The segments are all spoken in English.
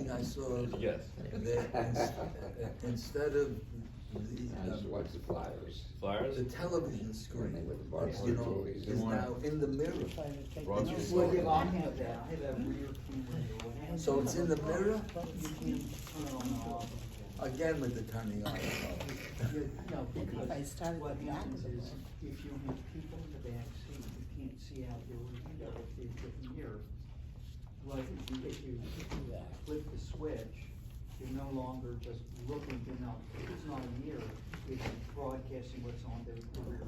thing I saw, Yes. that instead of I used to watch the Flyers. Flyers? the television screen, With the Barstool you know, movies. is now in the mirror. Broad Did you Street. see Well, it? yeah, I have that, I have that rear camera. So it's in the mirror? You can turn it on and off. Again with the turning on and off. No, because I started what with the happens opposite. is, if you have people in the back seat, you can't see out your window if the mirror. Like, if you flip the switch, you're no longer just looking, it's not a mirror, it's broadcasting what's on the rear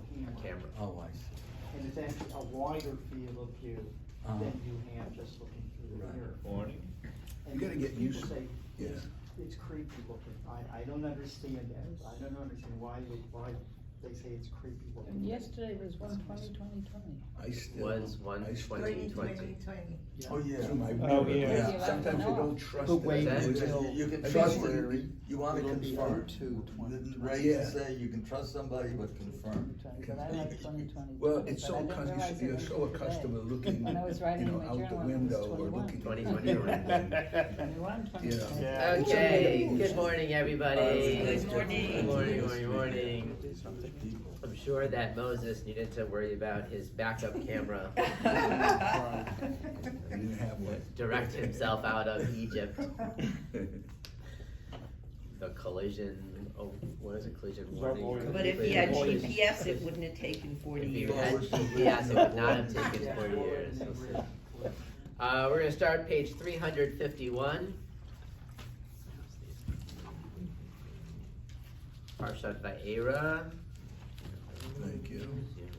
camera. Oh, I see. And it's actually a wider field of view Uh-huh. than you have just looking through the Right. mirror. Morning. And You gotta get people used to say, it. it's creepy looking, I don't understand that, I don't understand why they say it's creepy looking. And yesterday was 1/20/2020. I still. Was one I still- 2020. Oh, yeah. Through my Oh, mirror. yeah. Sometimes you don't trust But it. wait That- until You can I trust mean, it, you wanna it'll be confirm. 02/2020. Ray Yeah. used to say, you can trust somebody, but confirm. But I like 2020. Well, it's so, but I didn't realize it you're was so today. accustomed to looking, When I was writing you know, in my out the journal, it was window or 21. looking. 2020. 21/2020. Yeah. Okay, good morning, everybody. Good morning. Good morning, morning, morning. I'm sure that Moses needed to worry about his backup camera, I didn't have one. direct himself out of Egypt. The collision, what is it, collision warning? But if he had GPS, it wouldn't have taken 40 If he years. had GPS, it would not have taken 40 years. We'll see. We're gonna start page 351. Parshat Vaera. Thank you. See, there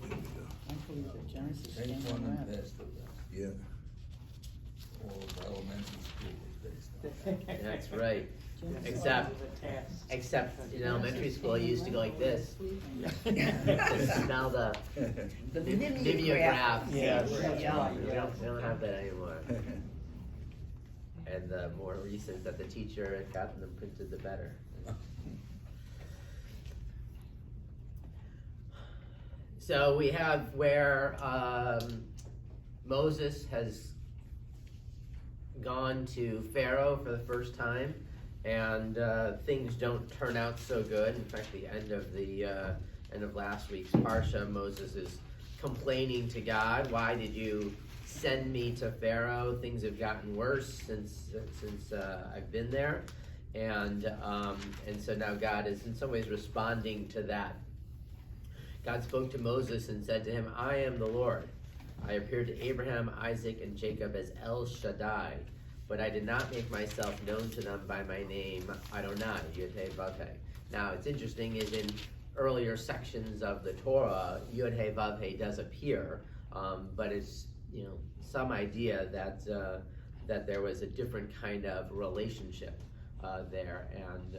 we go. I believe that Genesis Take came one and around. pass it down. Yeah. All of elementary school was based on that. That's right. Genesis. Except in elementary school, you used to go like this. To smell the The mimeograph. Yes. Yeah. We don't have that anymore. And the more recent that the teacher had gotten them printed, the better. So we have where Moses has gone to Pharaoh for the first time, and things don't turn out so good. In fact, the end of last week's parsha, Moses is complaining to God, "Why did you send me to Pharaoh? Things have gotten worse since I've been there," and so now God is in some ways responding to that. God spoke to Moses and said to him, "I am the Lord. I appeared to Abraham, Isaac, and Jacob as El Shaddai, but I did not make myself known to them by my name, Adonai, Yud-Heh-Vav-Heh." Now, it's interesting is in earlier sections of the Torah, Yud-Heh-Vav-Heh does appear, but it's, some idea that there was a different kind of relationship there, and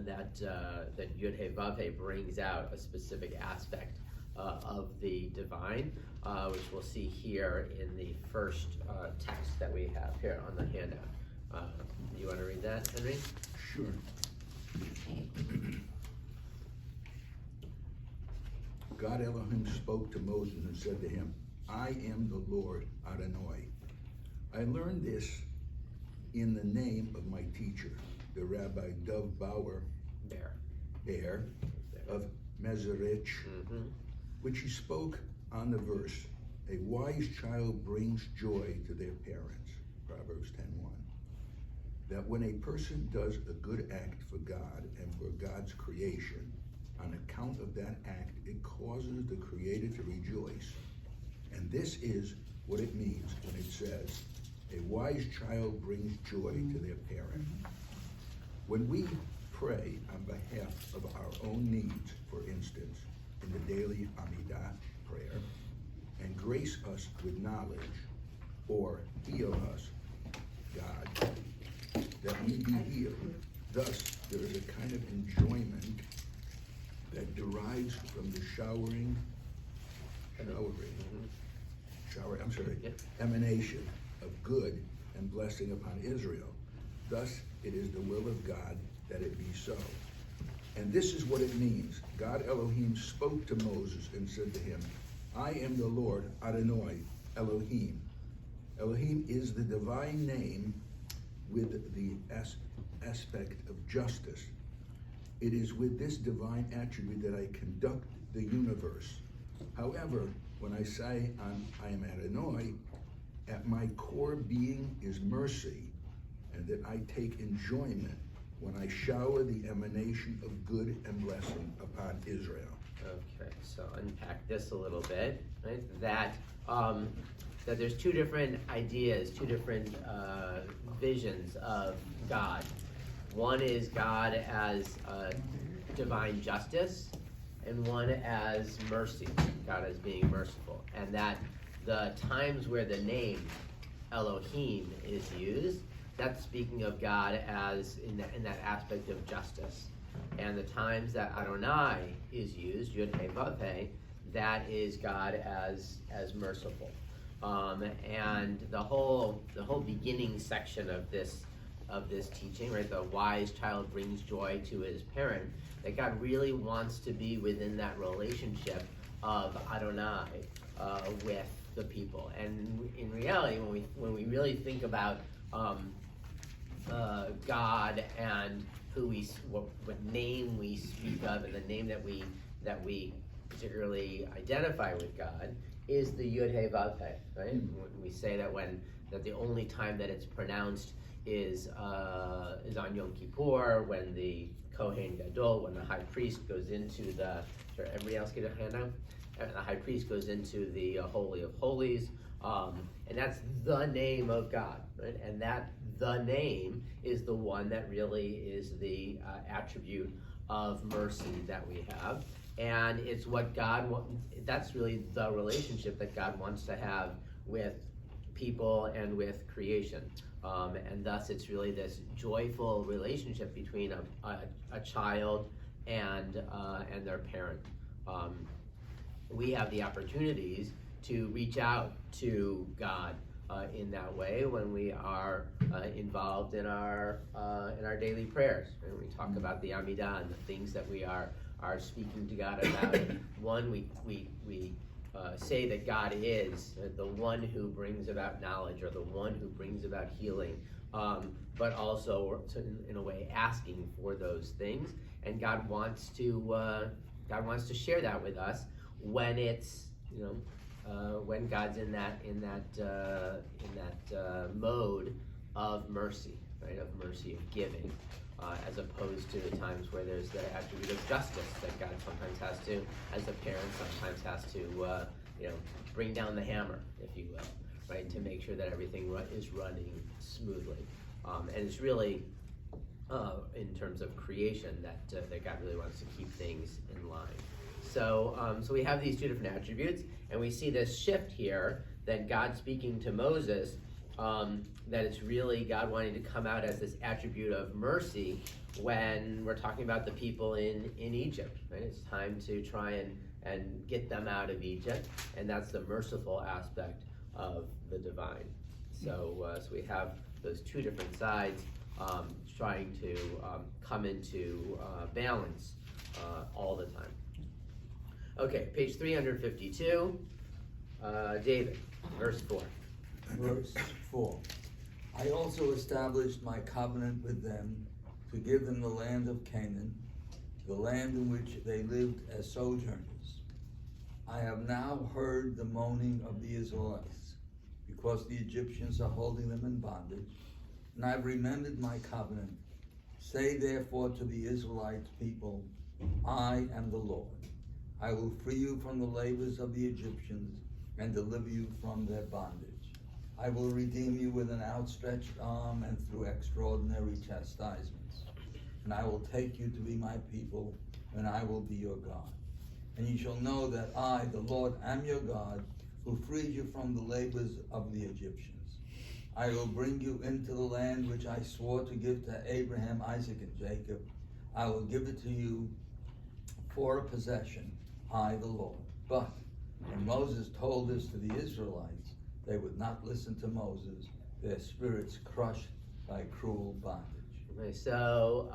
that Yud-Heh-Vav-Heh brings out a specific aspect of the divine, which we'll see here in the first text that we have here on the handout. You want to read that, Henry? Sure. God Elohim spoke to Moses and said to him, "I am the Lord Adonai. I learned this in the name of my teacher, the Rabbi Dov Ber of Mezerich, which he spoke on the verse, 'A wise child brings joy to their parents,' Proverbs 10:1. That when a person does a good act for God and for God's creation, on account of that act, it causes the Creator to rejoice. And this is what it means when it says, 'A wise child brings joy to their parent.' When we pray on behalf of our own needs, for instance, in the daily Amidah prayer, and grace us with knowledge, or heal us, God, that we be healed. Thus, there is a kind of enjoyment that derives from the emanation of good and blessing upon Israel. Thus, it is the will of God that it be so. And this is what it means. God Elohim spoke to Moses and said to him, 'I am the Lord Adonai. Elohim. Elohim is the divine name with the aspect of justice. It is with this divine attribute that I conduct the universe. However, when I say I am Adonai, at my core being is mercy, and that I take enjoyment when I shower the emanation of good and blessing upon Israel. Okay, so unpack this a little bit, right? That there's two different ideas, two different visions of God. One is God as divine justice, and one as mercy, God as being merciful. And that the times where the name Elohim is used, that's speaking of God as in that aspect of justice. And the times that Adonai is used, Yud He Vav He, that is God as merciful. And the whole beginning section of this teaching, right? The wise child brings joy to his parent. That God really wants to be within that relationship of Adonai with the people. And in reality, when we really think about God and what name we speak of, and the name that we particularly identify with God is the Yud He Vav He, right? We say that the only time that it's pronounced is on Yom Kippur, when the Kohen Gadol, when the high priest goes into the. Sure, everybody else get a hand out. The high priest goes into the Holy of Holies, and that's the name of God, right? And that the name is the one that really is the attribute of mercy that we have, and it's what God wants. That's really the relationship that God wants to have with people and with creation, and thus it's really this joyful relationship between a child and their parent. We have the opportunities to reach out to God in that way when we are involved in our daily prayers. And we talk about the Amidah and the things that we are speaking to God about. One, we say that God is the one who brings about knowledge, or the one who brings about healing, but also in a way asking for those things. And God wants to share that with us when it's when God's in that mode of mercy, right? Of mercy, of giving, as opposed to the times where there's the attribute of justice that God sometimes has to, as a parent, sometimes has to, bring down the hammer, if you will, right, to make sure that everything is running smoothly. And it's really, in terms of creation, that God really wants to keep things in line. So we have these two different attributes, and we see this shift here that God speaking to Moses, that it's really God wanting to come out as this attribute of mercy when we're talking about the people in Egypt, right? It's time to try and get them out of Egypt, and that's the merciful aspect of the divine. So we have those two different sides trying to come into balance all the time. Okay, page 352, David, verse 4. Verse 4. I also established my covenant with them to give them the land of Canaan, the land in which they lived as sojourners. I have now heard the moaning of the Israelites, because the Egyptians are holding them in bondage, and I've remembered my covenant. Say therefore to the Israelite people, I am the Lord. I will free you from the labors of the Egyptians and deliver you from their bondage. I will redeem you with an outstretched arm and through extraordinary chastisements. And I will take you to be my people, and I will be your God. And you shall know that I, the Lord, am your God, who freed you from the labors of the Egyptians. I will bring you into the land which I swore to give to Abraham, Isaac, and Jacob. I will give it to you for a possession, I, the Lord. But when Moses told this to the Israelites, they would not listen to Moses, their spirits crushed by cruel bondage. Okay, so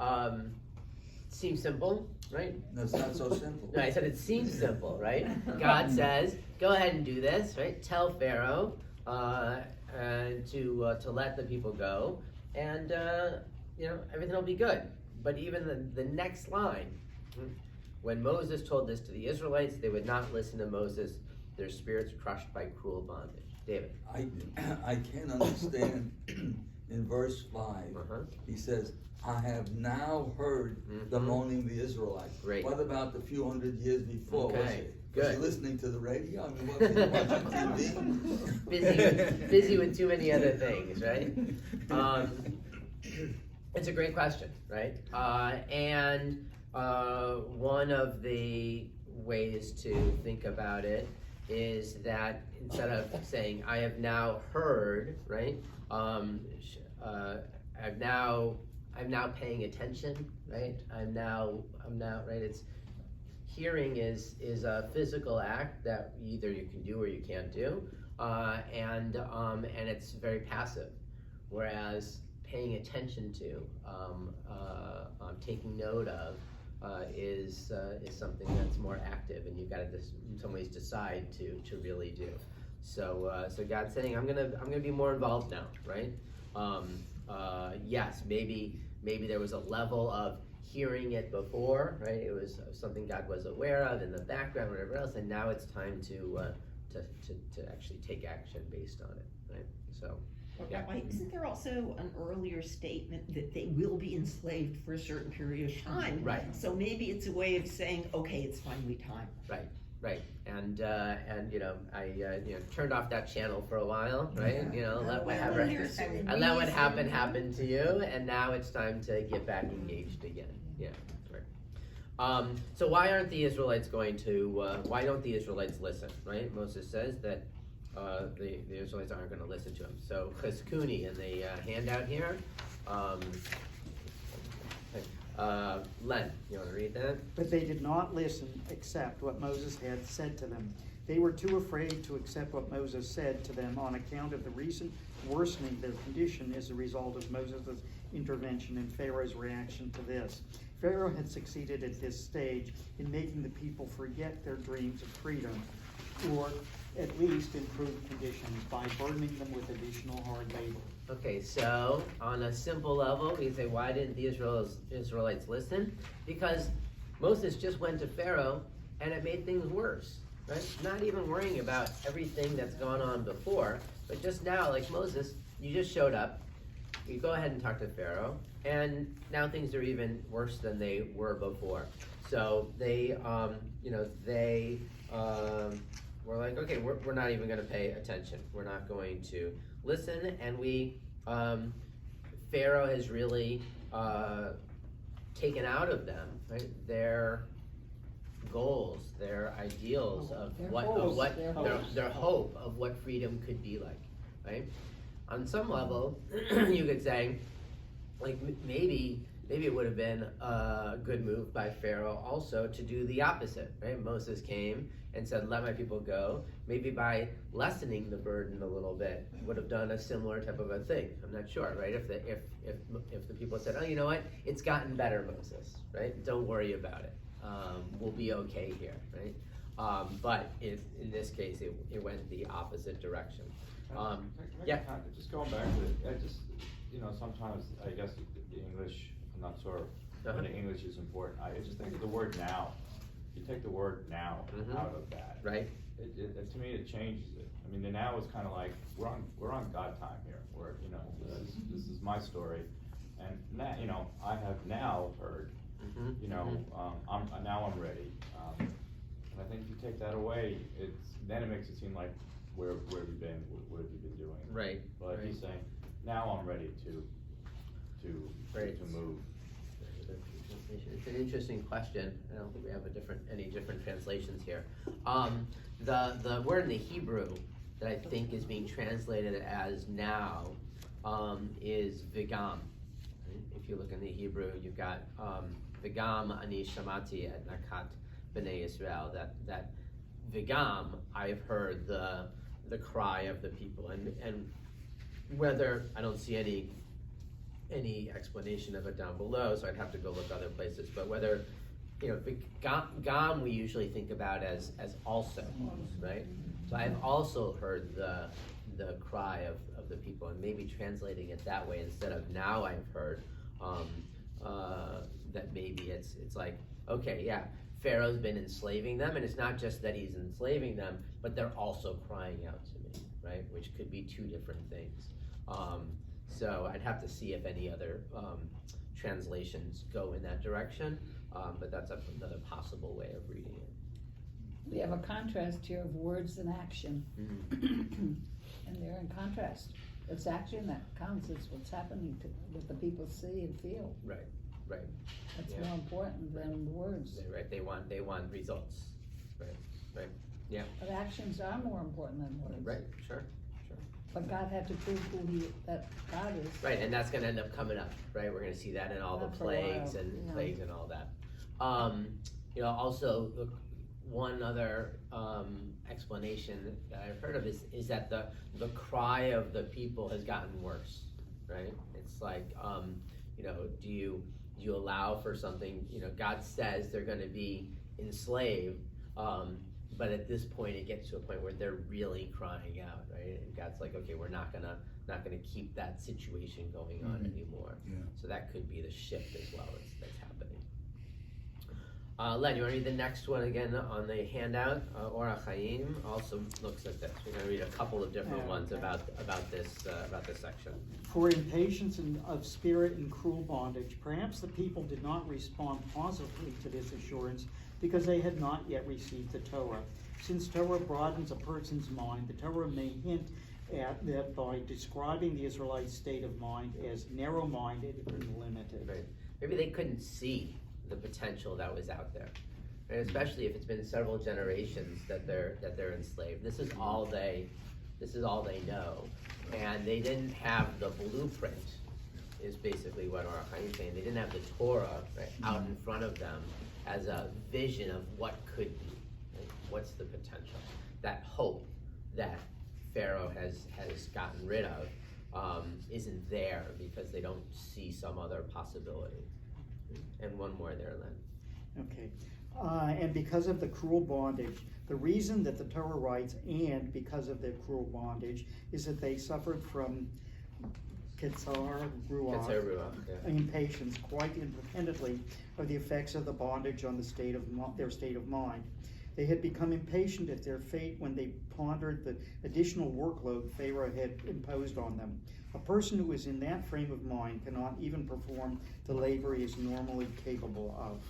seems simple, right? No, it's not so simple. No, I said it seems simple, right? God says, go ahead and do this, right? Tell Pharaoh and to let the people go, and everything will be good. But even the next line, when Moses told this to the Israelites, they would not listen to Moses. Their spirits crushed by cruel bondage. David. I can't understand in verse 5. He says, I have now heard the moaning of the Israelites. Great. What about the few hundred years before? Okay, Was he good. listening to the radio? I mean, was he watching TV? busy with too many other things, right? It's a great question, right? And one of the ways to think about it is that instead of saying I have now heard, right? I'm now paying attention, right? I'm now right. It's hearing is a physical act that either you can do or you can't do, and it's very passive, whereas paying attention to, taking note of, is something that's more active, and you've got to in some ways decide to really do. So God's saying, I'm gonna be more involved now, right? Yes, maybe there was a level of hearing it before, right? It was something God was aware of in the background, whatever else, and now it's time to actually take action based on it, right? So. Yeah. Rabbi, isn't there also an earlier statement that they will be enslaved for a certain period of time? Right. So maybe it's a way of saying, okay, it's finally time. Right. And I turned off that channel for a while, right? Let what happened happen to you, and now it's time to get back engaged again. Yeah, right. So why aren't the Israelites why don't the Israelites listen, right? Moses says that the Israelites aren't going to listen to him. So Cheskuni in the handout here, Len, you want to read that? But they did not listen except what Moses had said to them. They were too afraid to accept what Moses said to them on account of the recent worsening of their condition as a result of Moses' intervention and Pharaoh's reaction to this. Pharaoh had succeeded at this stage in making the people forget their dreams of freedom, or at least improve conditions by burdening them with additional hard labor. Okay, so on a simple level, we say, why didn't the Israelites listen? Because Moses just went to Pharaoh and it made things worse, right? Not even worrying about everything that's gone on before, but just now, like Moses, you just showed up, you go ahead and talk to Pharaoh, and now things are even worse than they were before. So they we're like, okay, we're not even going to pay attention. We're not going to listen, and Pharaoh has really taken out of them, right, their goals, their ideals of their hope of what freedom could be like, right? On some level, you could say, like maybe it would have been a good move by Pharaoh also to do the opposite, right? Moses came and said, let my people go. Maybe by lessening the burden a little bit, would have done a similar type of a thing. I'm not sure, right? If the people said, oh, you know what? It's gotten better, Moses, right? Don't worry about it. We'll be okay here, right? But in this case, it went the opposite direction. Yeah. Just going back to it, sometimes I guess the English, I'm not sure when the English is important. I just think of the word now. You take the word now out of that. Right. To me, it changes it. I mean, the now is kind of like we're on God time here. This is my story, and now, I have now heard. I'm ready. And I think if you take that away, then it makes it seem like where have you been? What have you been doing? Right. But right. he's saying now I'm ready to move. It's an interesting question. I don't think we have any different translations here. The word in the Hebrew that I think is being translated as now is vigam. If you look in the Hebrew, you've got vigam ani shamati et nakat b'nei Yisrael. That vigam, I've heard the cry of the people, and whether I don't see any any explanation of it down below, so I'd have to go look other places. But whether, Gam we usually think about as also, right? So I've also heard the cry of the people, and maybe translating it that way instead of now I've heard that maybe it's like, okay, yeah, Pharaoh's been enslaving them, and it's not just that he's enslaving them, but they're also crying out to me, right? Which could be two different things. So I'd have to see if any other translations go in that direction, but that's another possible way of reading it. We have a contrast here of words and action, Mm-hmm. and they're in contrast. It's action that counts, it's what's happening to, what the people see and feel. Right. That's Yeah. more important than the words. Right, they want results. Right. Yeah. But actions are more important than words. Right. Sure. But God had to prove that God is. Right, and that's going to end up coming up, right? We're going to see that in all the Not for a while, plagues and yeah. plagues and all that. Also, one other explanation that I've heard of is that the cry of the people has gotten worse, right? It's like, do you allow for something? God says they're going to be enslaved, but at this point, it gets to a point where they're really crying out, right? And God's like, okay, we're not gonna keep that situation going on anymore. Yeah. So that could be the shift as well that's happening. Len, you want to read the next one again on the handout? Ora Chaim also looks at this. We're going to read a couple of different ones about this section. For impatience of spirit and cruel bondage, perhaps the people did not respond positively to this assurance because they had not yet received the Torah. Since Torah broadens a person's mind, the Torah may hint at that by describing the Israelites' state of mind as narrow-minded and limited. Right. Maybe they couldn't see the potential that was out there, and especially if it's been several generations that they're enslaved. This is all they know, and they didn't have the blueprint. Is basically what Ora Chaim is saying. They didn't have the Torah out in front of them as a vision of what could be, right? What's the potential, that hope that Pharaoh has gotten rid of isn't there because they don't see some other possibility. And one more there, Len. Okay. And because of the cruel bondage, the reason that the Torah writes, and because of their cruel bondage, is that they suffered from Ketzar Ruach, impatience, quite independently of the effects of the bondage on their state of mind. They had become impatient at their fate when they pondered the additional workload Pharaoh had imposed on them. A person who is in that frame of mind cannot even perform the labor he is normally capable of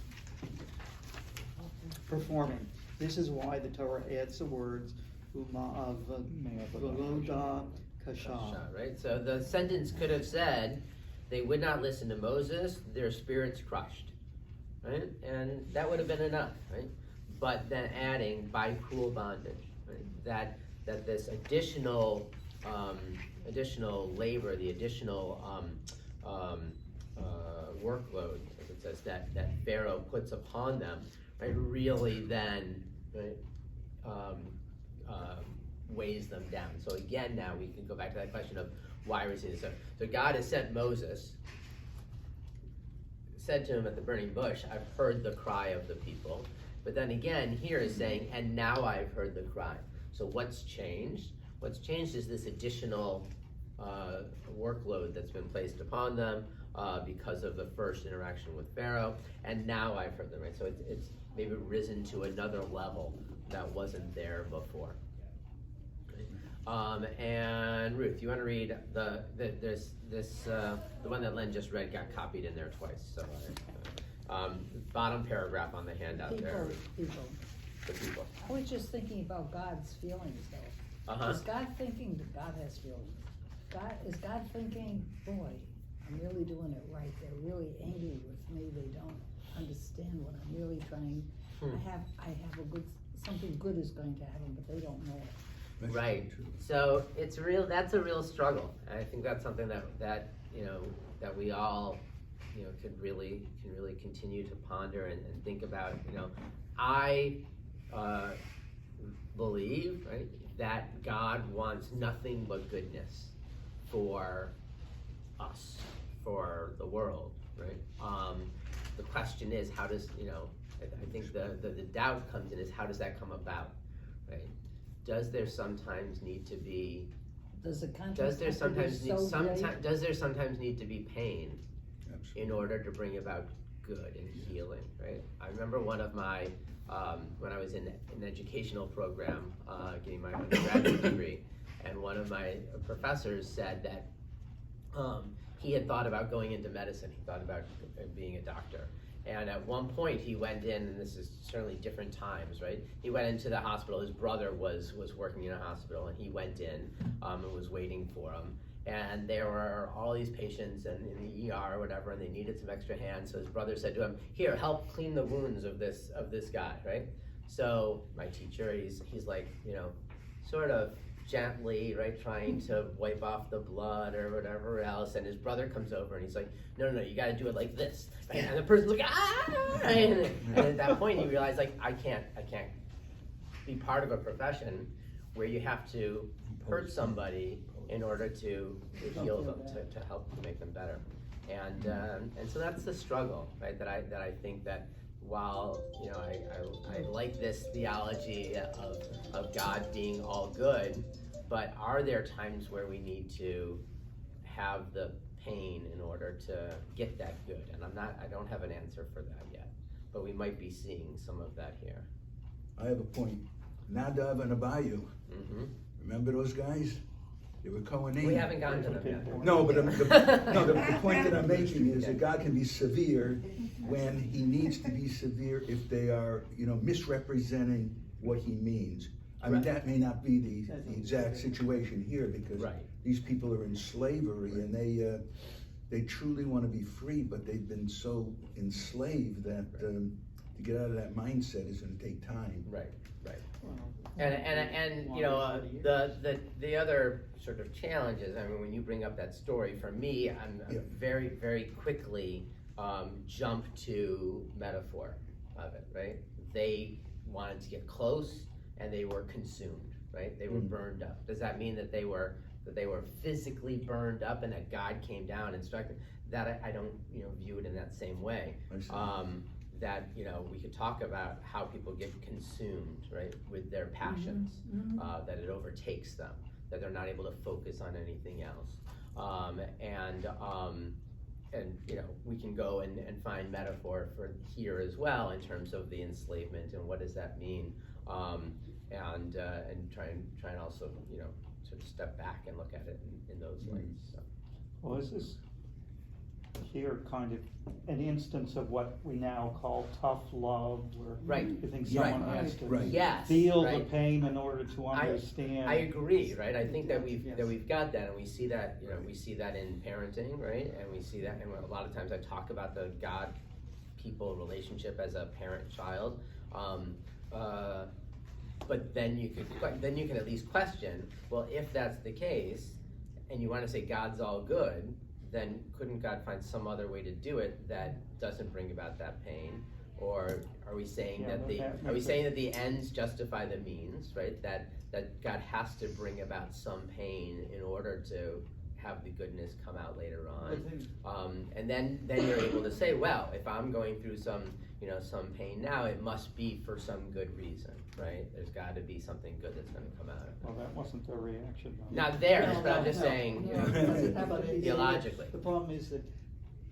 performing. This is why the Torah adds the words Veloda Kasha. Right? So the sentence could have said, they would not listen to Moses, their spirits crushed. Right? And that would have been enough, right? But then adding by cruel bondage, right? That this additional labor, the additional workload, as it says, that Pharaoh puts upon them, right? Really then, right? Weighs them down. So again, now we can go back to that question of why was it so God has sent Moses, said to him at the burning bush, I've heard the cry of the people. But then again, here is saying, and now I've heard the cry. So what's changed? What's changed is this additional workload that's been placed upon them because of the first interaction with Pharaoh, and now I've heard them, right? So it's maybe risen to another level that wasn't there before. And Ruth, you want to read the one that Len just read got copied in there twice. So bottom paragraph on the handout there. People. The people. I was just thinking about God's feelings though. Uh-huh. Is God thinking that God has feelings? Is God thinking, boy, I'm really doing it right. They're really angry with me. They don't understand what I'm really trying. I have something good is going to happen, but they don't know it. That's Right. true. So that's a real struggle. And I think that's something that we all can really continue to ponder and think about. I believe, right, that God wants nothing but goodness for us, for the world, right? The question is, how does, I think the doubt comes in is, how does that come about, right? Does there sometimes need to be, Does the contrast does there have to be sometimes need, so great? does there sometimes need to be pain Absolutely. in order to bring about good and healing, right? I remember one of my, when I was in an educational program, getting my undergraduate degree, and one of my professors said that he had thought about going into medicine. He thought about being a doctor. And at one point he went in, and this is certainly different times, right? He went into the hospital. His brother was working in a hospital, and he went in and was waiting for him. And there were all these patients in the ER or whatever, and they needed some extra hands. So his brother said to him, "Here, help clean the wounds of this guy," right? So my teacher, he's like, sort of gently, right, trying to wipe off the blood or whatever else, and his brother comes over and he's like, no, you gotta do it like this, right? And the person's like, ah, and at that point he realized, like, I can't be part of a profession where you have to hurt somebody in order to heal them, to help to make them better. And so that's the struggle, right, that I think that while I like this theology of God being all good, but are there times where we need to have the pain in order to get that good? And I don't have an answer for that yet, but we might be seeing some of that here. I have a point. Nadav and Abihu. Mm-hmm. Remember those guys? They were Kohanim. We haven't gotten to them yet. No, but the point that I'm making is that God can be severe when he needs to be severe if they are, misrepresenting what he means. I mean, Right. that may not be the exact situation here, because Right. these people are in slavery, and they truly want to be free, but they've been so enslaved that to get out of that mindset is going to take time. Right. Well, And the other sort of challenges, I mean, when you bring up that story, for me, I'm Yeah. very, very quickly jump to metaphor of it, right? They wanted to get close and they were consumed, right? They were burned up. Does that mean that they were physically burned up and that God came down and struck them? That I don't view it in that same way. I see. That we could talk about how people get consumed, right, with their passions, that it overtakes them, that they're not able to focus on anything else, and we can go and find metaphor for here as well in terms of the enslavement and what does that mean, and try and also sort of step back and look at it in those lights. So. Well, is this here kind of an instance of what we now call tough love, where Right. you think Right. someone has to Right. Yes, feel the right. pain in order to understand? I agree, right? I think that Yes. we've got that, and we see that we see that in parenting, right? And we see that, and a lot of times I talk about the God-people relationship as a parent-child. But then you can at least question, well, if that's the case, and you want to say God's all good, then couldn't God find some other way to do it that doesn't bring about that pain? Or are we saying Yeah, that the ends justify the means, right? That God has to bring about some pain in order to have the goodness come out later on. And then you're able to say, well, if I'm going through some pain now, it must be for some good reason, right? There's got to be something good that's going to come out of it. Well, that wasn't their reaction. though. Not theirs, No, but I'm no, just no. saying, But it- theologically. The problem is that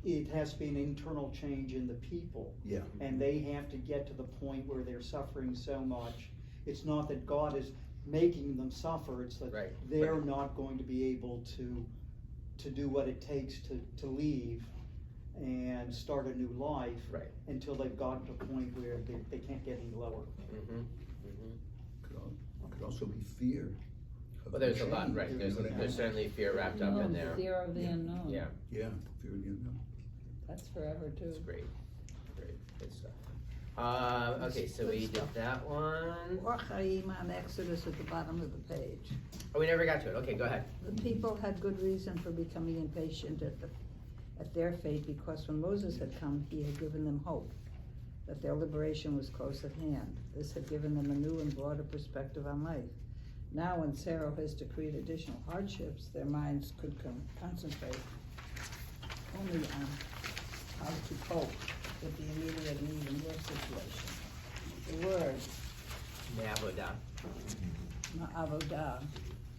it has to be an internal change in the people. Yeah. And they have to get to the point where they're suffering so much. It's not that God is making them suffer, it's that Right, they're right. not going to be able to do what it takes to leave and start a new life. Right. Until they've gotten to a point where they can't get any lower. Could also be fear. of Well, there's a lot, change, right, you know there's what I mean? certainly fear wrapped up in there. Fear of the Yeah. unknown. Yeah, Yeah, fear of the unknown. That's forever too. it's great, good stuff. Okay, so we did that one. Or Chaim on Exodus at the bottom of the page. Oh, we never got to it, okay, go ahead. The people had good reason for becoming impatient at their fate, because when Moses had come, he had given them hope that their liberation was close at hand. This had given them a new and broader perspective on life. Now, when Pharaoh has decreed additional hardships, their minds could concentrate only on how to cope with the immediate and even worse situation. The word Me'avodah. ma'avodah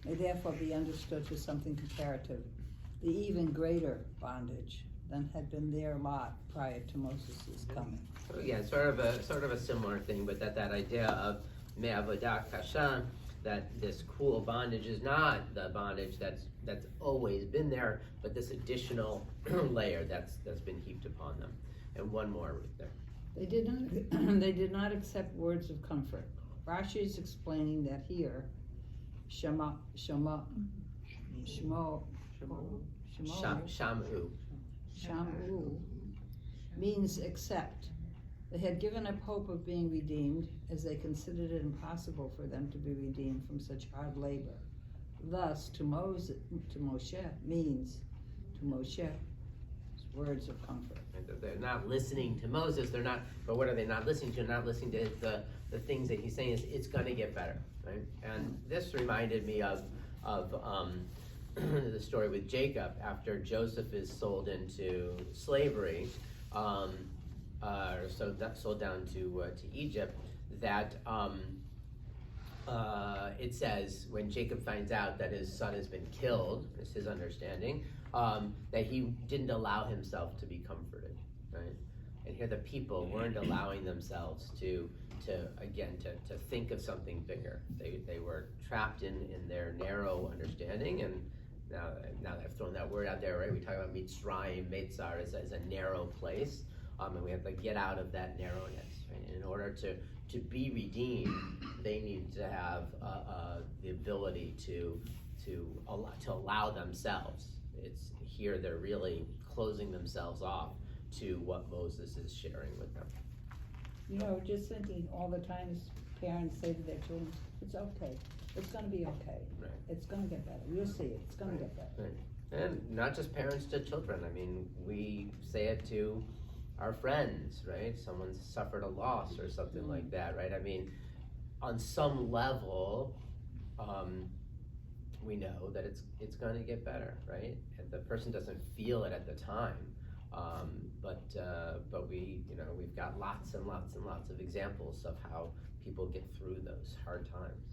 may therefore be understood to something comparative, the even greater bondage than had been their lot prior to Moses' coming. So again, sort of a similar thing, but that idea of me'avodah kasha, that this cruel bondage is not the bondage that's always been there, but this additional layer that's been heaped upon them. And one more right there. They did not accept words of comfort. Rashi is explaining that here, Shamu means accept. They had given up hope of being redeemed, as they considered it impossible for them to be redeemed from such hard labor. Thus, to Moshe means words of comfort. They're not listening to Moses. They're not. But what are they not listening to? Not listening to the things that he's saying is it's going to get better, right? And this reminded me of the story with Jacob after Joseph is sold into slavery, sold down to Egypt. That it says when Jacob finds out that his son has been killed, is his understanding, that he didn't allow himself to be comforted, right? And here the people weren't allowing themselves to think of something bigger. They were trapped in their narrow understanding, and now that I've thrown that word out there, right? We talk about Mitzrayim, Meitzar as a narrow place, and we have to get out of that narrowness, right? And in order to be redeemed, they need to have the ability to allow themselves. It's here they're really closing themselves off to what Moses is sharing with them. You know, just thinking all the times parents say to their children, it's okay, it's gonna be okay. Right. It's gonna get better, you'll see it, it's gonna get better. Right. And not just parents to children. I mean, we say it to our friends, right? Someone's suffered a loss or something like that, right? I mean, on some level, we know that it's going to get better, right? And the person doesn't feel it at the time, but we've got lots and lots and lots of examples of how people get through those hard times,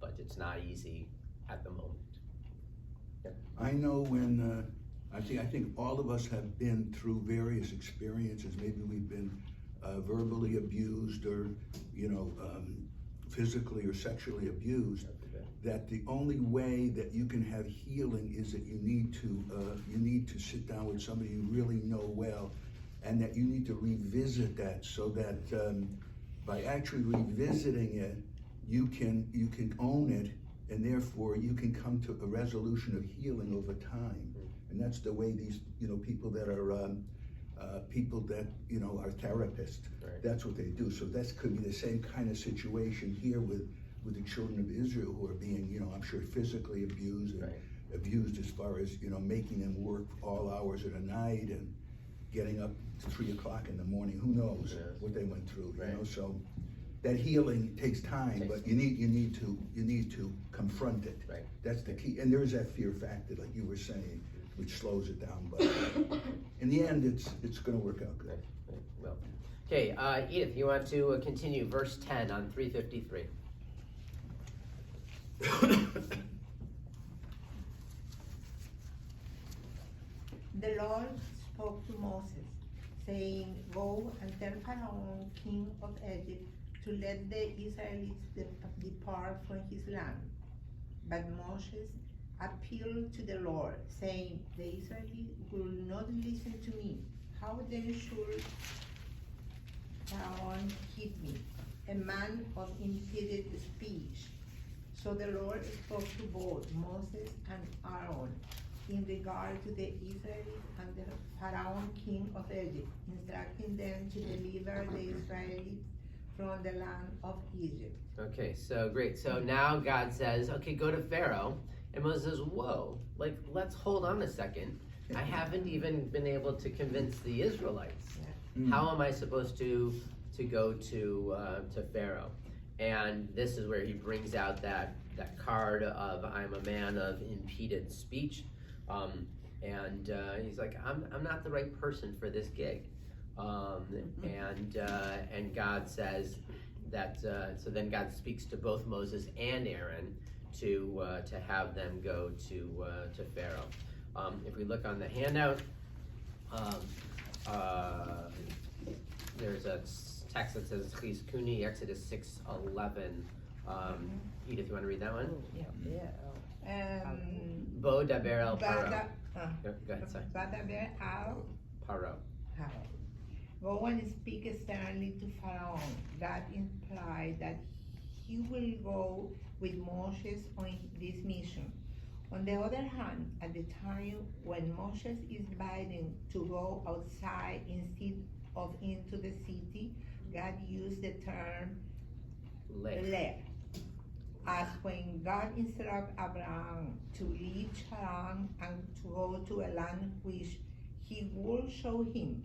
but it's not easy at the moment. Yeah. I know when I think all of us have been through various experiences. Maybe we've been verbally abused, or physically or sexually abused. That the only way that you can have healing is that you need to sit down with somebody you really know well, and that you need to revisit that, so that by actually revisiting it, you can own it, and therefore you can come to a resolution of healing over time. And that's the way these people that are are therapists. Right. That's what they do. So that could be the same kind of situation here with the children of Israel, who are being, I'm sure, physically abused, and Right. abused as far as, making them work all hours of the night and getting up to 3 o'clock in the morning. Who knows what they went through, Right. So that healing takes time, but you need to confront it. Right. That's the key. And there is that fear factor, like you were saying, which slows it down. But in the end, it's going to work out good. Right. Well, okay, Edith, you want to continue verse 10 on 353? The Lord spoke to Moses, saying, "Go and tell Pharaoh, king of Egypt, to let the Israelites depart from his land." But Moses appealed to the Lord, saying, "The Israelites will not listen to me. How then should Pharaoh keep me, a man of impeded speech?" So the Lord spoke to both Moses and Aaron in regard to the Israelites and the Pharaoh, king of Egypt, instructing them to deliver the Israelites from the land of Egypt. Okay, so great. So now God says, okay, go to Pharaoh. And Moses says, whoa, let's hold on a second. I haven't even been able to convince the Israelites. How am I supposed to go to Pharaoh? And this is where he brings out that card of I'm a man of impeded speech. and he's like, I'm not the right person for this gig. And God says that, so then God speaks to both Moses and Aaron to have them go to Pharaoh. If we look on the handout, there's a text that says Chizkuni, Exodus 6:11. Edith, you want to read that one? Yeah. Bo daber el Paro. Vada- Go ahead, sorry. Vadaber al Paro. Pharaoh. Go and speak sternly to Pharaoh. That implied that he will go with Moses on this mission. On the other hand, at the time when Moses is invited to go outside instead of into the city, God used the term left. As when God instructed Abraham to leave Haran and to go to a land which he would show him.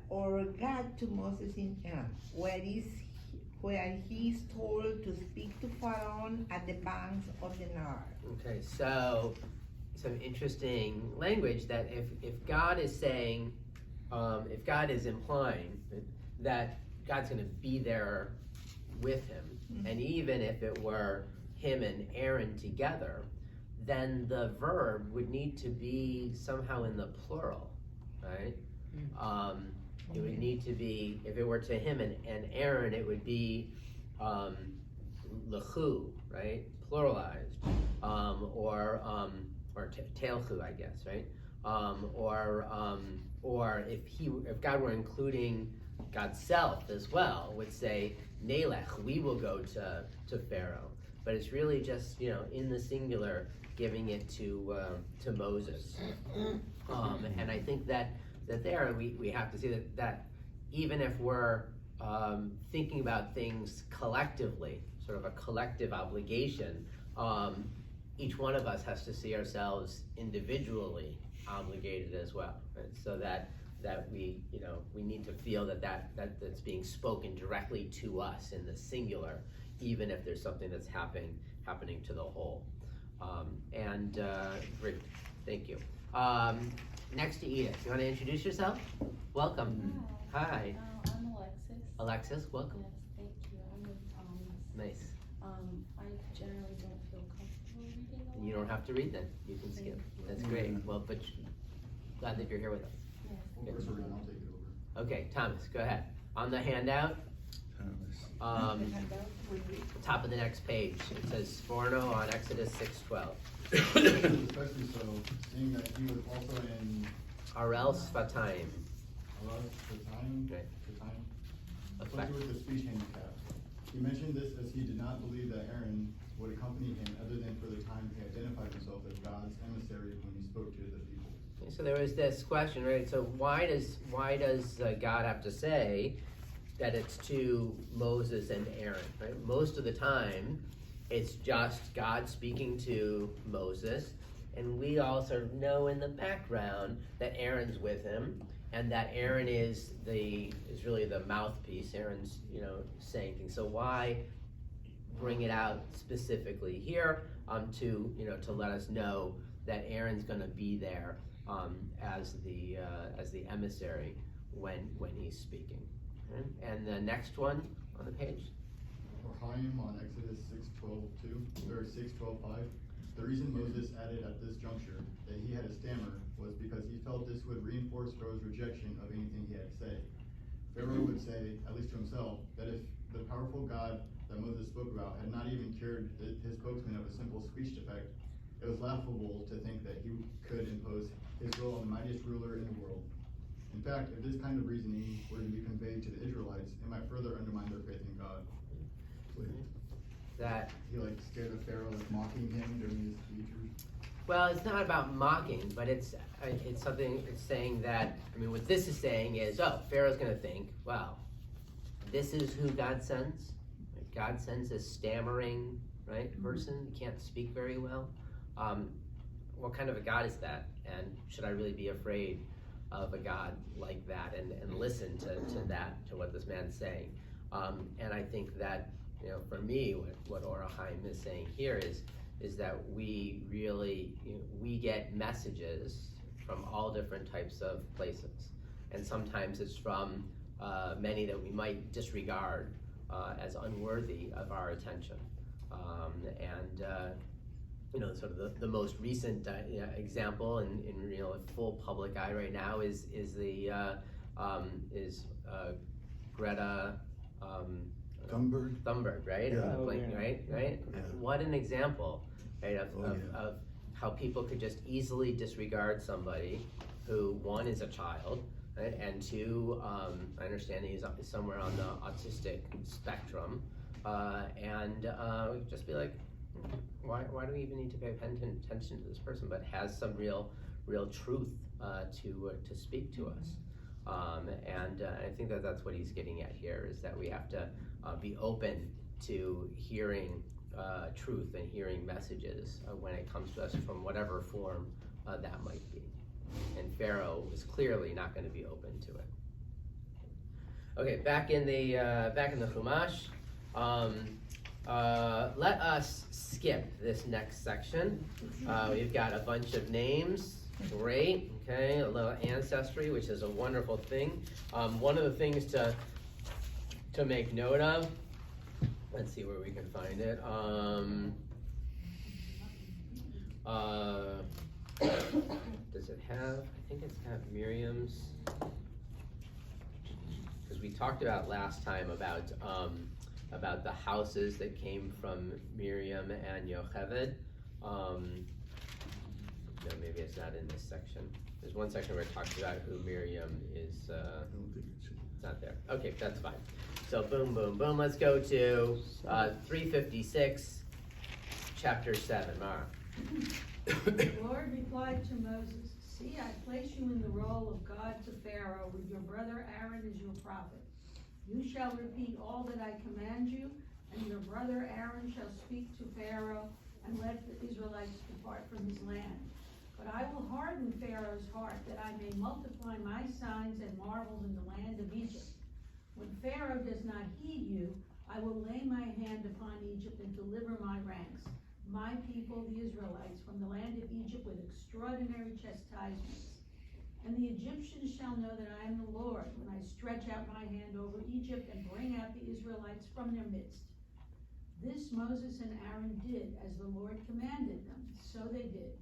Or God to Moses in where he is told to speak to Pharaoh at the banks of the Nile. Okay, so some interesting language that if God is saying, if God is implying that God's going to be there with him, and even if it were him and Aaron together, then the verb would need to be somehow in the plural, right? It would need to be, if it were to him and Aaron, it would be lechu, right? Pluralized, or telchu, I guess, right? Or if God were including God's self as well, would say Nelech, we will go to Pharaoh. But it's really just, in the singular, giving it to Moses. And I think that there we have to see that even if we're thinking about things collectively, sort of a collective obligation, each one of us has to see ourselves individually obligated as well, right? So that we need to feel that's being spoken directly to us in the singular, even if there's something that's happening to the whole. Great, thank you. Next to Edith, you want to introduce yourself? Welcome. Hi. I'm Alexis. Alexis, welcome. Yes, thank you. I'm with Thomas. Nice. I generally don't feel comfortable reading a lot. You don't have to read then. You can skip. That's great. Well, but glad that you're here with us. Yes. Good. I'll take it over. Okay, Thomas, go ahead. On the handout, top of the next page, it says Sforno on Exodus 6:12. Especially so, seeing that he was also in Arel Sfatayim. Right. Effect. With the speech handicap. He mentioned this as he did not believe that Aaron would accompany him other than for the time he identified himself as God's emissary when he spoke to the people. So there was this question, right? So why does God have to say that it's to Moses and Aaron, right? Most of the time, it's just God speaking to Moses, and we also know in the background that Aaron's with him, and that Aaron is really the mouthpiece. Aaron's saying things. So why bring it out specifically here to let us know that Aaron's going to be there as the emissary when he's speaking. Okay? And the next one on the page. Chaim on Exodus 6:12:2 or 6:12:5. The reason Moses added at this juncture that he had a stammer was because he felt this would reinforce Pharaoh's rejection of anything he had to say. Pharaoh would say, at least to himself, that if the powerful God that Moses spoke about had not even cured his spokesman of a simple speech defect, it was laughable to think that he could impose his will on the mightiest ruler in the world. In fact, if this kind of reasoning were to be conveyed to the Israelites, it might further undermine their faith in God. That he scared of Pharaoh, mocking him during his speech. Well, it's not about mocking, but it's something. It's saying that. What this is saying is, Pharaoh's going to think, wow, this is who God sends. God sends a stammering, person who can't speak very well. What kind of a God is that? And should I really be afraid of a God like that and listen to what this man's saying? And I think that, for me, what Ora Chaim is saying here is is that we really, we get messages from all different types of places. And sometimes it's from many that we might disregard as unworthy of our attention. Sort of the most recent example in full public eye right now is Greta Thunberg, right? Yeah. Right? Yeah. What an example, right, of Yeah. how people could just easily disregard somebody who, one, is a child, right, and two, I understand he's somewhere on the autistic spectrum, and just be like, why do we even need to pay attention to this person, but has some real truth to speak to us. I think that's what he's getting at here, is that we have to be open to hearing truth and hearing messages when it comes to us from whatever form that might be. And Pharaoh was clearly not going to be open to it. Okay, back in the Chumash. Let us skip this next section. We've got a bunch of names. Great. Okay, a little ancestry, which is a wonderful thing. One of the things to make note of. Let's see where we can find it. Does it have? I think it's got Miriam's. Because we talked about last time about the houses that came from Miriam and Yocheved. No, maybe it's not in this section. There's one section where it talks about who Miriam is. I don't think it's. It's not there. Okay, that's fine. So boom, boom, boom. Let's go to 356, chapter 7. Mara. The Lord replied to Moses, "See, I place you in the role of God to Pharaoh with your brother Aaron as your prophet. You shall repeat all that I command you, and your brother Aaron shall speak to Pharaoh and let the Israelites depart from his land. But I will harden Pharaoh's heart, that I may multiply my signs and marvels in the land of Egypt. When Pharaoh does not heed you, I will lay my hand upon Egypt and deliver my ranks, my people, the Israelites, from the land of Egypt with extraordinary chastisements. And the Egyptians shall know that I am the Lord, when I stretch out my hand over Egypt and bring out the Israelites from their midst." This Moses and Aaron did as the Lord commanded them. So they did.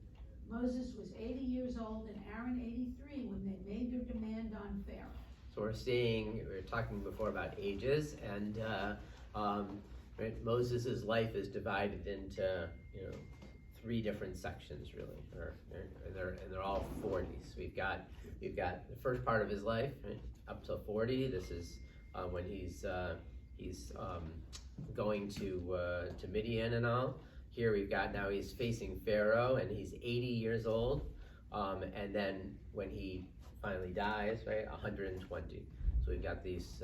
Moses was 80 years old and Aaron 83 when they made their demand on Pharaoh. So we were talking before about ages, and right, Moses' life is divided into 3 different sections, really, and they're all 40s. We've got the first part of his life, right, up to 40. This is when he's going to Midian and all. Here we've got now he's facing Pharaoh and he's 80 years old, and then when he finally dies, right, 120. So we've got this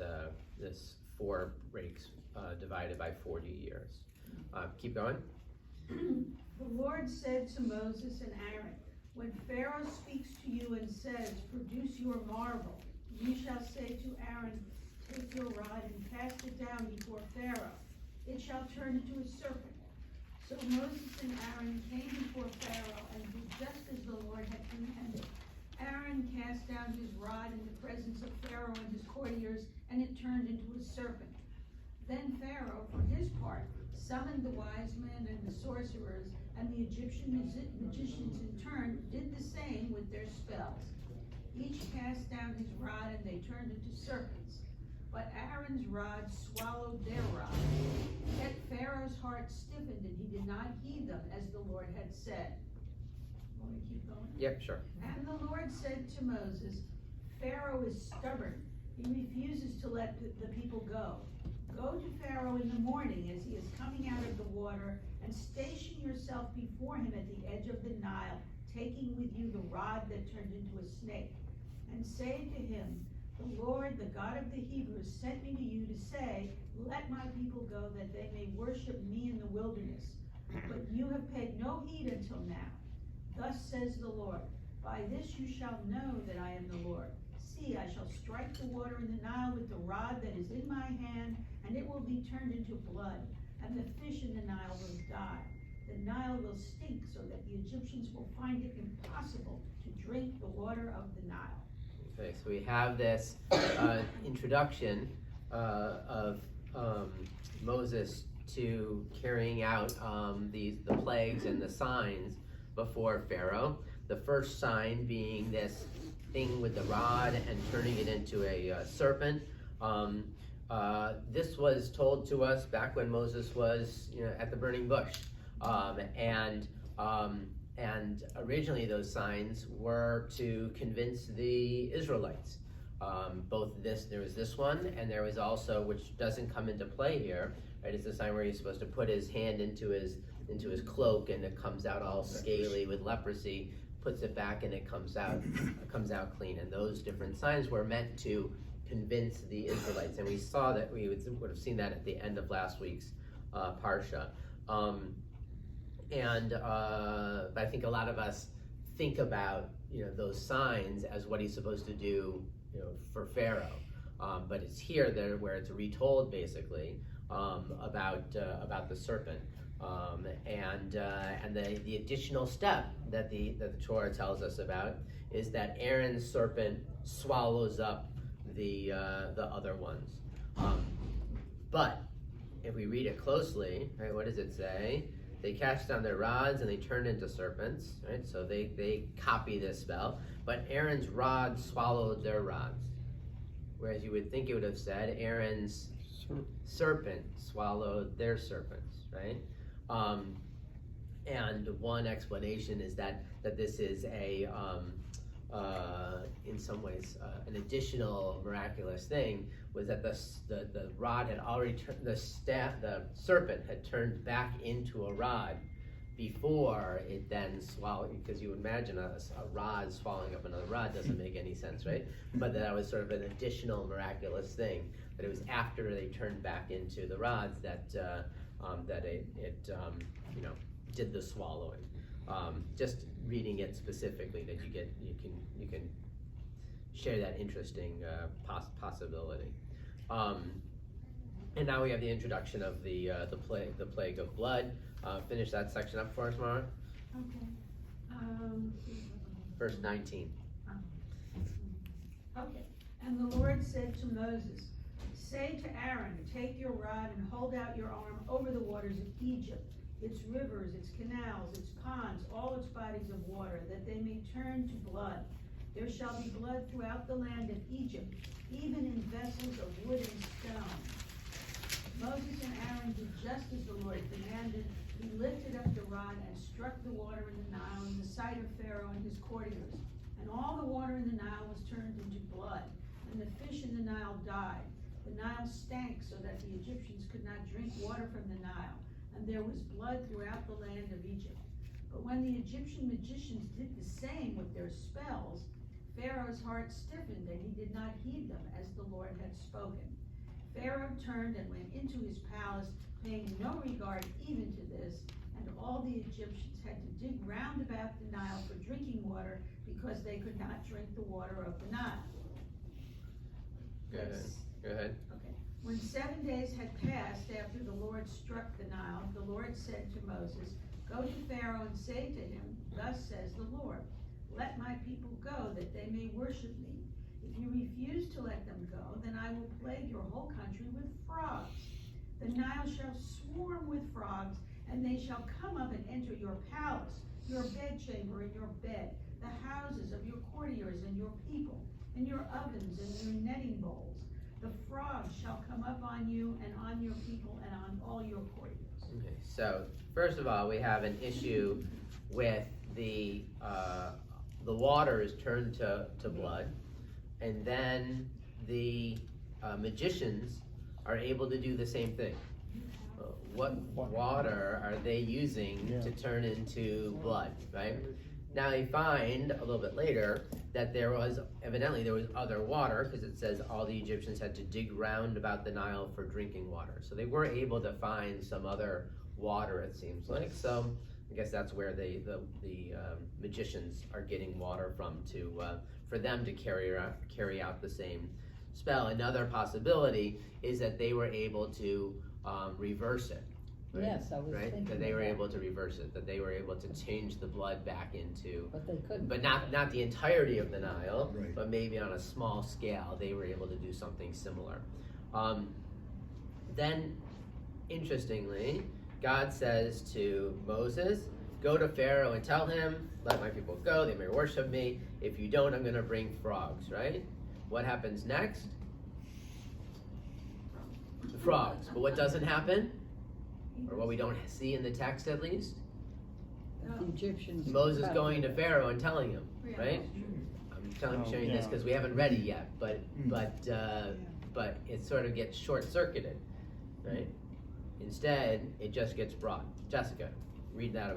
4 breaks divided by 40 years. Keep going. The Lord said to Moses and Aaron, "When Pharaoh speaks to you and says, 'Produce your marvel,' you shall say to Aaron, 'Take your rod and cast it down before Pharaoh. It shall turn into a serpent.'" So Moses and Aaron came before Pharaoh and did just as the Lord had commanded. Aaron cast down his rod in the presence of Pharaoh and his courtiers, and it turned into a serpent. Then Pharaoh, for his part, summoned the wise men and the sorcerers, and the Egyptian magicians in turn did the same with their spells. Each cast down his rod, and they turned into serpents. But Aaron's rod swallowed their rod. Yet Pharaoh's heart stiffened, and he did not heed them, as the Lord had said. Want me to keep going? Yep, sure. And the Lord said to Moses, "Pharaoh is stubborn. He refuses to let the people go. Go to Pharaoh in the morning as he is coming out of the water, and station yourself before him at the edge of the Nile, taking with you the rod that turned into a snake. And say to him, 'The Lord, the God of the Hebrews, sent me to you to say, let my people go, that they may worship me in the wilderness. But you have paid no heed until now. Thus says the Lord, by this you shall know that I am the Lord. See, I shall strike the water in the Nile with the rod that is in my hand, and it will be turned into blood, and the fish in the Nile will die. the Nile will stink so that the Egyptians will find it impossible to drink the water of the Nile. Okay, so we have this introduction of Moses to carrying out the plagues and the signs before Pharaoh. The first sign being this thing with the rod and turning it into a serpent. This was told to us back when Moses was, at the burning bush, and originally those signs were to convince the Israelites. There was this one, and there was also, which doesn't come into play here, right? It's the sign where he's supposed to put his hand into his cloak, and it comes out all scaly with leprosy. Puts it back, and it comes out clean. And those different signs were meant to convince the Israelites, and we saw that. We would have seen that at the end of last week's parsha. But I think a lot of us think about those signs as what he's supposed to do for Pharaoh. But it's here where it's retold basically about the serpent. And the additional step that the Torah tells us about is that Aaron's serpent swallows up the other ones. But if we read it closely, right, what does it say? They cast down their rods and they turned into serpents, right? So they copy this spell. But Aaron's rod swallowed their rods. Whereas you would think it would have said Aaron's serpent swallowed their serpents, right? And one explanation is that this is in some ways, an additional miraculous thing was that the rod had already turned, the serpent had turned back into a rod before it then swallowed, because you imagine a rod swallowing up another rod doesn't make any sense, right? But that was sort of an additional miraculous thing, that it was after they turned back into the rods that it did the swallowing. Just reading it specifically, that you can share that interesting possibility. And now we have the introduction of the plague of blood. Finish that section up for us, Mara. Okay. Verse 19. Okay. And the Lord said to Moses, "Say to Aaron, take your rod and hold out your arm over the waters of Egypt, its rivers, its canals, its ponds, all its bodies of water, that they may turn to blood. There shall be blood throughout the land of Egypt, even in vessels of wood and stone." Moses and Aaron did just as the Lord commanded. He lifted up the rod and struck the water in the Nile in the sight of Pharaoh and his courtiers. And all the water in the Nile was turned into blood, and the fish in the Nile died. The Nile stank so that the Egyptians could not drink water from the Nile, and there was blood throughout the land of Egypt. But when the Egyptian magicians did the same with their spells, Pharaoh's heart stiffened, and he did not heed them as the Lord had spoken. Pharaoh turned and went into his palace, paying no regard even to this, and all the Egyptians had to dig round about the Nile for drinking water, because they could not drink the water of the Nile. Go ahead. Okay. When 7 days had passed after the Lord struck the Nile, the Lord said to Moses, "Go to Pharaoh and say to him, 'Thus says the Lord, let my people go, that they may worship me. If you refuse to let them go, then I will plague your whole country with frogs. The Nile shall swarm with frogs, and they shall come up and enter your palace, your bedchamber and your bed, the houses of your courtiers and your people, and your ovens and your netting bowls. The frogs shall come up on you and on your people and on all your courtiers." Okay, so first of all, we have an issue with the water is turned to blood, and then the magicians are able to do the same thing. What water are they using to turn into blood, right? Now you find a little bit later that there was other water, because it says all the Egyptians had to dig round about the Nile for drinking water. So they were able to find some other water, it seems like. So I guess that's where the magicians are getting water from for them to carry out the same spell. Another possibility is that they were able to reverse it. right? Yes, I was Right? thinking That they of were that. able to reverse it, that they were able to change the blood back into, But they couldn't. but not the entirety of the Nile, Right. but maybe on a small scale, they were able to do something similar. Then, interestingly, God says to Moses, go to Pharaoh and tell him, let my people go, they may worship me. If you don't, I'm gonna bring frogs, right? What happens next? The frogs. But what doesn't happen? Or what we don't see in the text at least? The Egyptians. Moses cut going to them. Pharaoh and telling him, Yeah. right? I'm showing this yeah. because we haven't read it yet, but Mm. but it sort of gets short-circuited, right? Instead, it just gets brought. Jessica, read that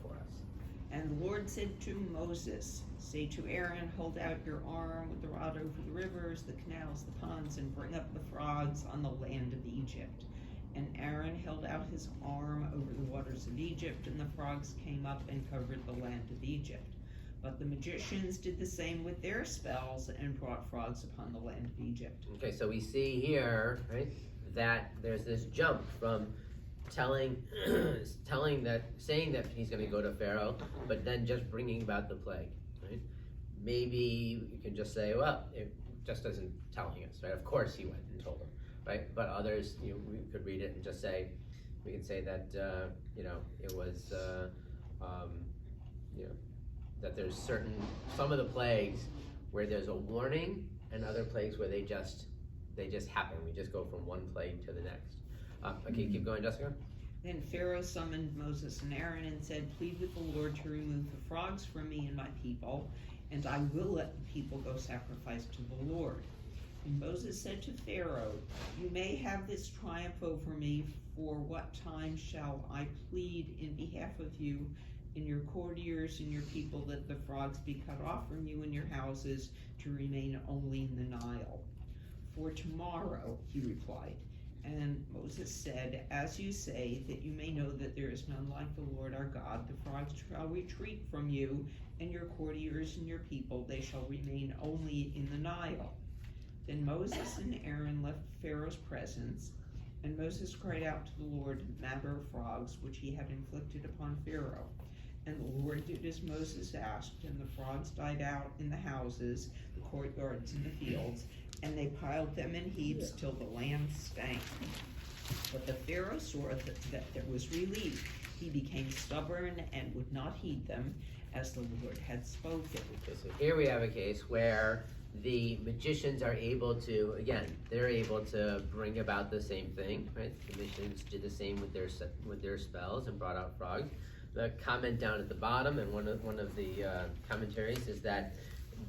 for us. And the Lord said to Moses, say to Aaron, hold out your arm with the rod over the rivers, the canals, the ponds, and bring up the frogs on the land of Egypt. And Aaron held out his arm over the waters of Egypt, and the frogs came up and covered the land of Egypt. But the magicians did the same with their spells and brought frogs upon the land of Egypt. Okay, so we see here, right, that there's this jump from saying that he's going to go to Pharaoh, but then just bringing about the plague, right? Maybe you can just say, well, it just isn't telling us, right? Of course he went and told them, right? But others, we could read it and just say, we can say that, it was, that there's some of the plagues where there's a warning, and other plagues where they just happen. We just go from one plague to the next. Okay, keep going, Jessica. Then Pharaoh summoned Moses and Aaron and said, plead with the Lord to remove the frogs from me and my people, and I will let the people go sacrifice to the Lord. And Moses said to Pharaoh, you may have this triumph over me, for what time shall I plead in behalf of you and your courtiers and your people that the frogs be cut off from you and your houses to remain only in the Nile? For tomorrow, he replied. And Moses said, as you say, that you may know that there is none like the Lord our God, the frogs shall retreat from you, and your courtiers and your people, they shall remain only in the Nile. Then Moses and Aaron left Pharaoh's presence, and Moses cried out to the Lord in the matter of frogs, which he had inflicted upon Pharaoh. And the Lord did as Moses asked, and the frogs died out in the houses, the courtyards, and the fields, and they piled them in heaps till the land stank. But the Pharaoh saw that there was relief. He became stubborn and would not heed them, as the Lord had spoken. Okay, so here we have a case where the magicians are able to, again, they're able to bring about the same thing, right? The magicians did the same with their spells and brought out frogs. The comment down at the bottom and one of the commentaries is that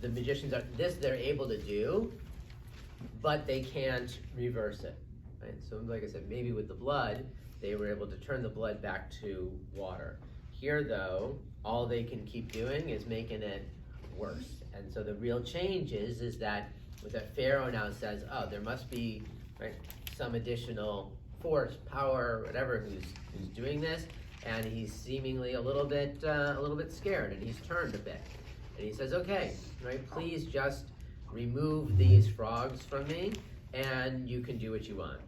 the magicians they're able to do, but they can't reverse it, right? So like I said, maybe with the blood, they were able to turn the blood back to water. Here though, all they can keep doing is making it worse. And so the real change is that Pharaoh now says, oh, there must be, right, some additional force, power, whatever, who's doing this, and he's seemingly a little bit scared, and he's turned a bit. And he says, okay, right, please just remove these frogs from me, and you can do what you want.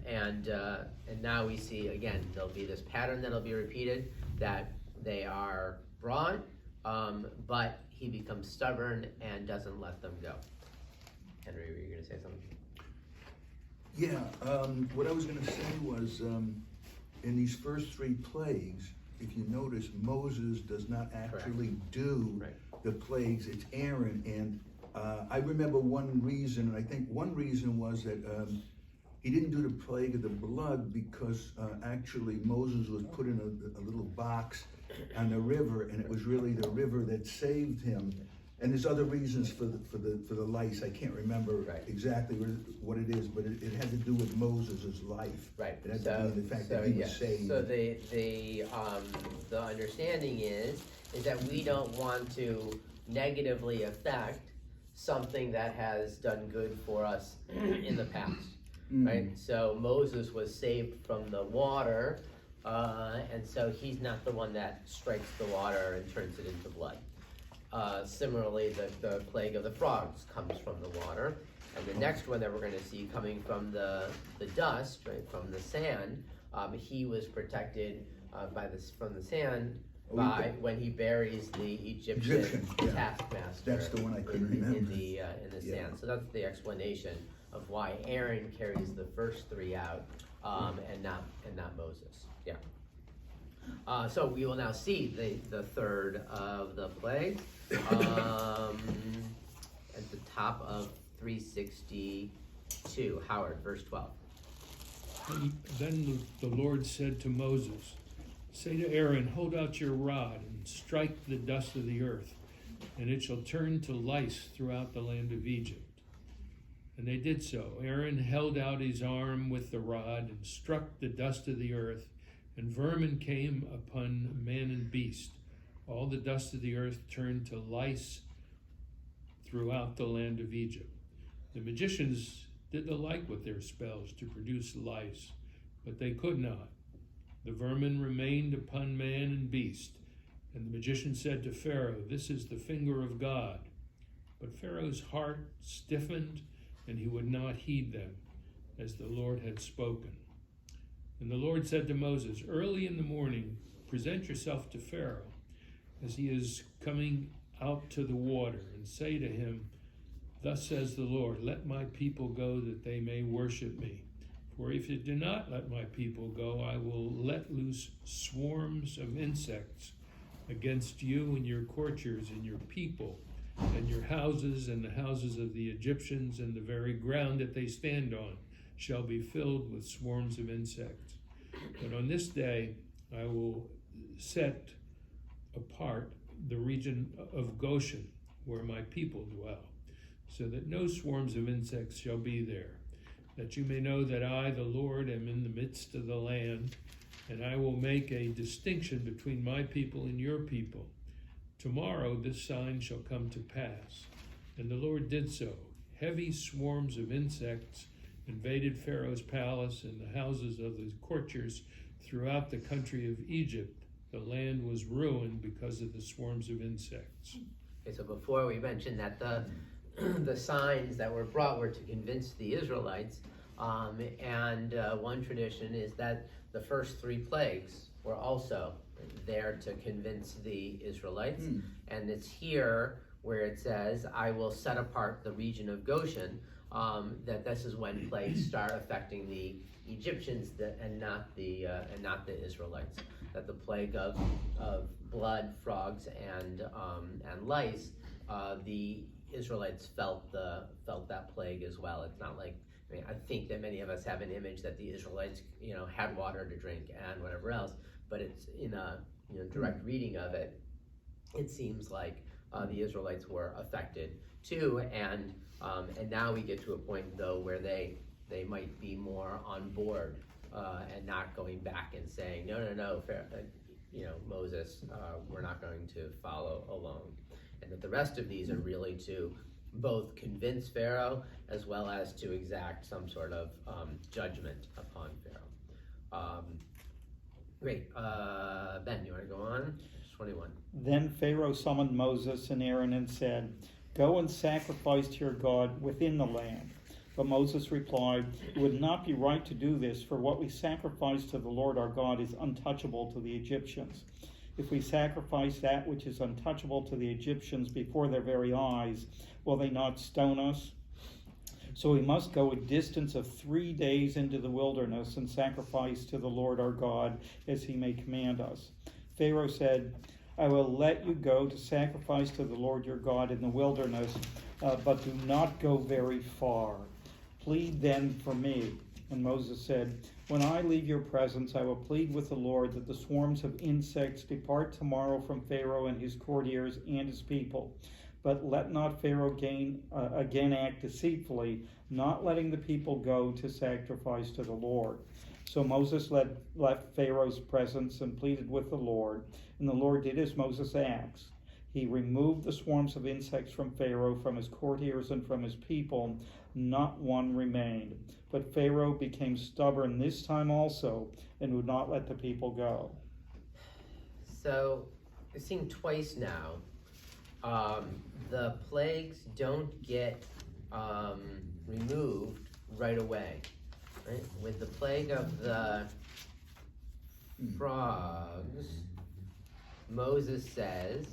And now we see, again, there'll be this pattern that'll be repeated, that they are brought, but he becomes stubborn and doesn't let them go. Henry, were you gonna say something? Yeah, what I was gonna say was, in these first three plagues, if you notice, Moses does not actually do Right. the plagues, it's Aaron, and I remember one reason, and I think one reason was that he didn't do the plague of the blood because actually Moses was put in a little box on the river, and it was really the river that saved him. And there's other reasons for the lice. I can't remember exactly what it is, but it had to do with Moses' life. Right. It had to do with the fact that he was saved. So the understanding is that we don't want to negatively affect something that has done good for us in the past. Right? So Moses was saved from the water, and so he's not the one that strikes the water and turns it into blood. Similarly, the plague of the frogs comes from the water, and the next one that we're going to see coming from the dust, right, from the sand, he was protected from the sand Oh, when he buries the Egyptian Egyptian, yeah. taskmaster. That's the one I couldn't remember. In the Yeah. sand. So that's the explanation of why Aaron carries the first three out, and not Moses. Yeah. So we will now see the third of the plagues at the top of 362. Howard, verse 12. Then the Lord said to Moses, "Say to Aaron, hold out your rod and strike the dust of the earth, and it shall turn to lice throughout the land of Egypt." And they did so. Aaron held out his arm with the rod and struck the dust of the earth, and vermin came upon man and beast. All the dust of the earth turned to lice throughout the land of Egypt. The magicians did not like with their spells to produce lice, but they could not. The vermin remained upon man and beast, and the magician said to Pharaoh, "This is the finger of God." But Pharaoh's heart stiffened, and he would not heed them, as the Lord had spoken. And the Lord said to Moses, "Early in the morning, present yourself to Pharaoh, as he is coming out to the water, and say to him, 'Thus says the Lord, let my people go that they may worship me. For if you do not let my people go, I will let loose swarms of insects against you and your courtiers and your people and your houses and the houses of the Egyptians, and the very ground that they stand on shall be filled with swarms of insects. But on this day I will set apart the region of Goshen, where my people dwell, so that no swarms of insects shall be there, that you may know that I, the Lord, am in the midst of the land, and I will make a distinction between my people and your people. Tomorrow this sign shall come to pass." And the Lord did so. Heavy swarms of insects invaded Pharaoh's palace and the houses of the courtiers throughout the country of Egypt. The land was ruined because of the swarms of insects. Okay, so before we mentioned that the signs that were brought were to convince the Israelites, and one tradition is that the first three plagues were also there to convince the Israelites. And it's here where it says, "I will set apart the region of Goshen," that this is when plagues start affecting the Egyptians and not the Israelites. That the plague of blood, frogs, and lice, the Israelites felt that plague as well. It's not like, I think that many of us have an image that the Israelites, had water to drink and whatever else, but it's in a direct reading of it. It seems like the Israelites were affected too, and now we get to a point though where they might be more on board and not going back and saying no, Moses, we're not going to follow alone, and that the rest of these are really to both convince Pharaoh as well as to exact some sort of judgment upon Pharaoh. Great. Ben, you want to go on? 21. Then Pharaoh summoned Moses and Aaron and said, "Go and sacrifice to your God within the land." But Moses replied, "It would not be right to do this, for what we sacrifice to the Lord our God is untouchable to the Egyptians. If we sacrifice that which is untouchable to the Egyptians before their very eyes, will they not stone us? So we must go a distance of 3 days into the wilderness and sacrifice to the Lord our God as he may command us." Pharaoh said, "I will let you go to sacrifice to the Lord your God in the wilderness, but do not go very far. Plead then for me." And Moses said, "When I leave your presence, I will plead with the Lord that the swarms of insects depart tomorrow from Pharaoh and his courtiers and his people. But let not Pharaoh again act deceitfully, not letting the people go to sacrifice to the Lord." So Moses left Pharaoh's presence and pleaded with the Lord, and the Lord did as Moses asked. He removed the swarms of insects from Pharaoh, from his courtiers, and from his people. Not one remained. But Pharaoh became stubborn this time also, and would not let the people go. So, we've seen twice now, the plagues don't get removed right away. Right? With the plague of the frogs, Moses says,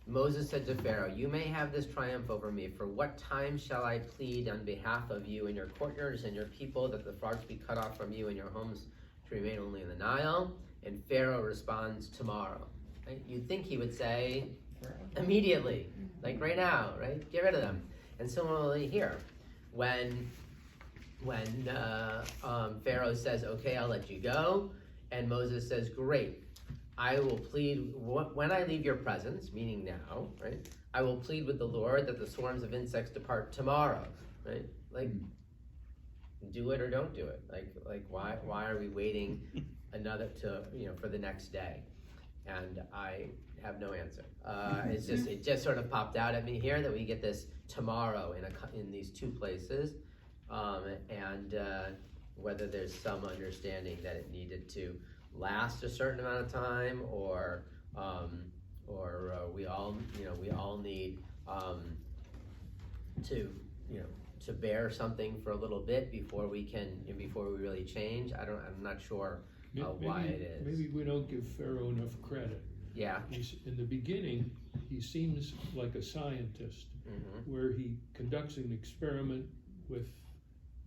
Moses said to Pharaoh, "You may have this triumph over me. For what time shall I plead on behalf of you and your courtiers and your people that the frogs be cut off from you and your homes to remain only in the Nile?" And Pharaoh responds, "Tomorrow." Right? You'd think he would say immediately, like right now, right? Get rid of them. And similarly here, when Pharaoh says, "Okay, I'll let you go," and Moses says, "Great. I will plead, when I leave your presence," meaning now, right? "I will plead with the Lord that the swarms of insects depart tomorrow," right? Like, do it or don't do it. Like why are we waiting for the next day? And I have no answer. It just sort of popped out at me here that we get this tomorrow in these two places, and whether there's some understanding that it needed to last a certain amount of time, or we all need to bear something for a little bit before we really change. I'm not sure why it is. Maybe we don't give Pharaoh enough credit. Yeah. In the beginning, he seems like a scientist, where he conducts an experiment with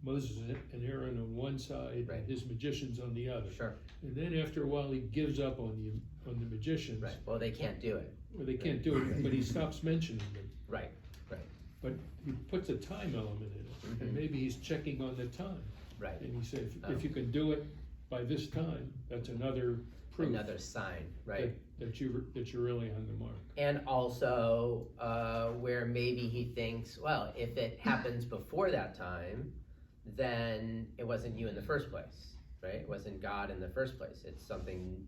Moses and Aaron on one side, right, and his magicians on the other. Sure. And then after a while, he gives up on the magicians. Right. Well, they can't do it. Or they can't do it, but he stops mentioning them. Right. Right. But he puts a time element in it, and maybe he's checking on the time. Right. And he said, if you can do it by this time, that's another proof. Another sign, right? That you're really on the mark. And also, where maybe he thinks, well, if it happens before that time, then it wasn't you in the first place, right? It wasn't God in the first place. It's something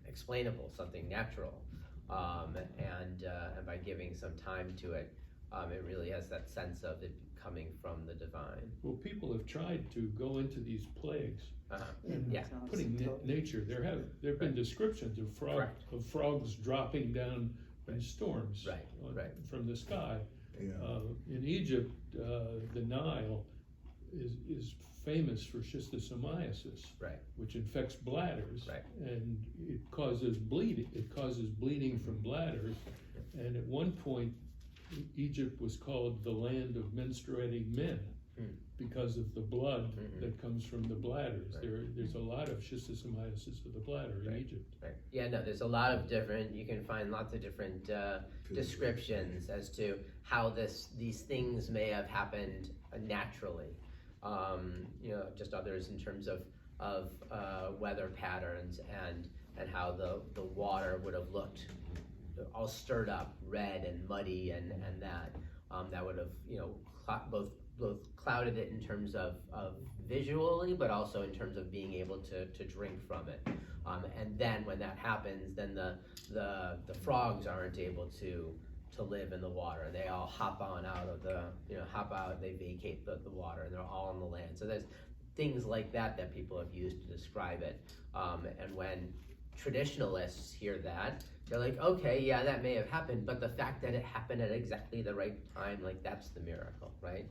explainable, something natural, and by giving some time to it, it really has that sense of it coming from the divine. Well, people have tried to go into these plagues. And putting nature. There have been descriptions of frogs dropping down in storms from the sky. Yeah. In Egypt, the Nile is famous for schistosomiasis, which infects bladders, and it causes bleeding. It causes bleeding from bladders, and at one point, Egypt was called the land of menstruating men because of the blood that comes from the bladders. There's a lot of schistosomiasis of the bladder in Egypt. Right. Yeah, no, there's a lot of different, you can find lots of different descriptions as to how these things may have happened naturally. Just others in terms of weather patterns and how the water would have looked all stirred up, red and muddy, and that would have both clouded it in terms of visually, but also in terms of being able to drink from it. And then when that happens, then the frogs aren't able to live in the water. They all hop out, they vacate the water, and they're all on the land. So there's things like that people have used to describe it. And when traditionalists hear that, they're like, okay, yeah, that may have happened, but the fact that it happened at exactly the right time, like, that's the miracle, right?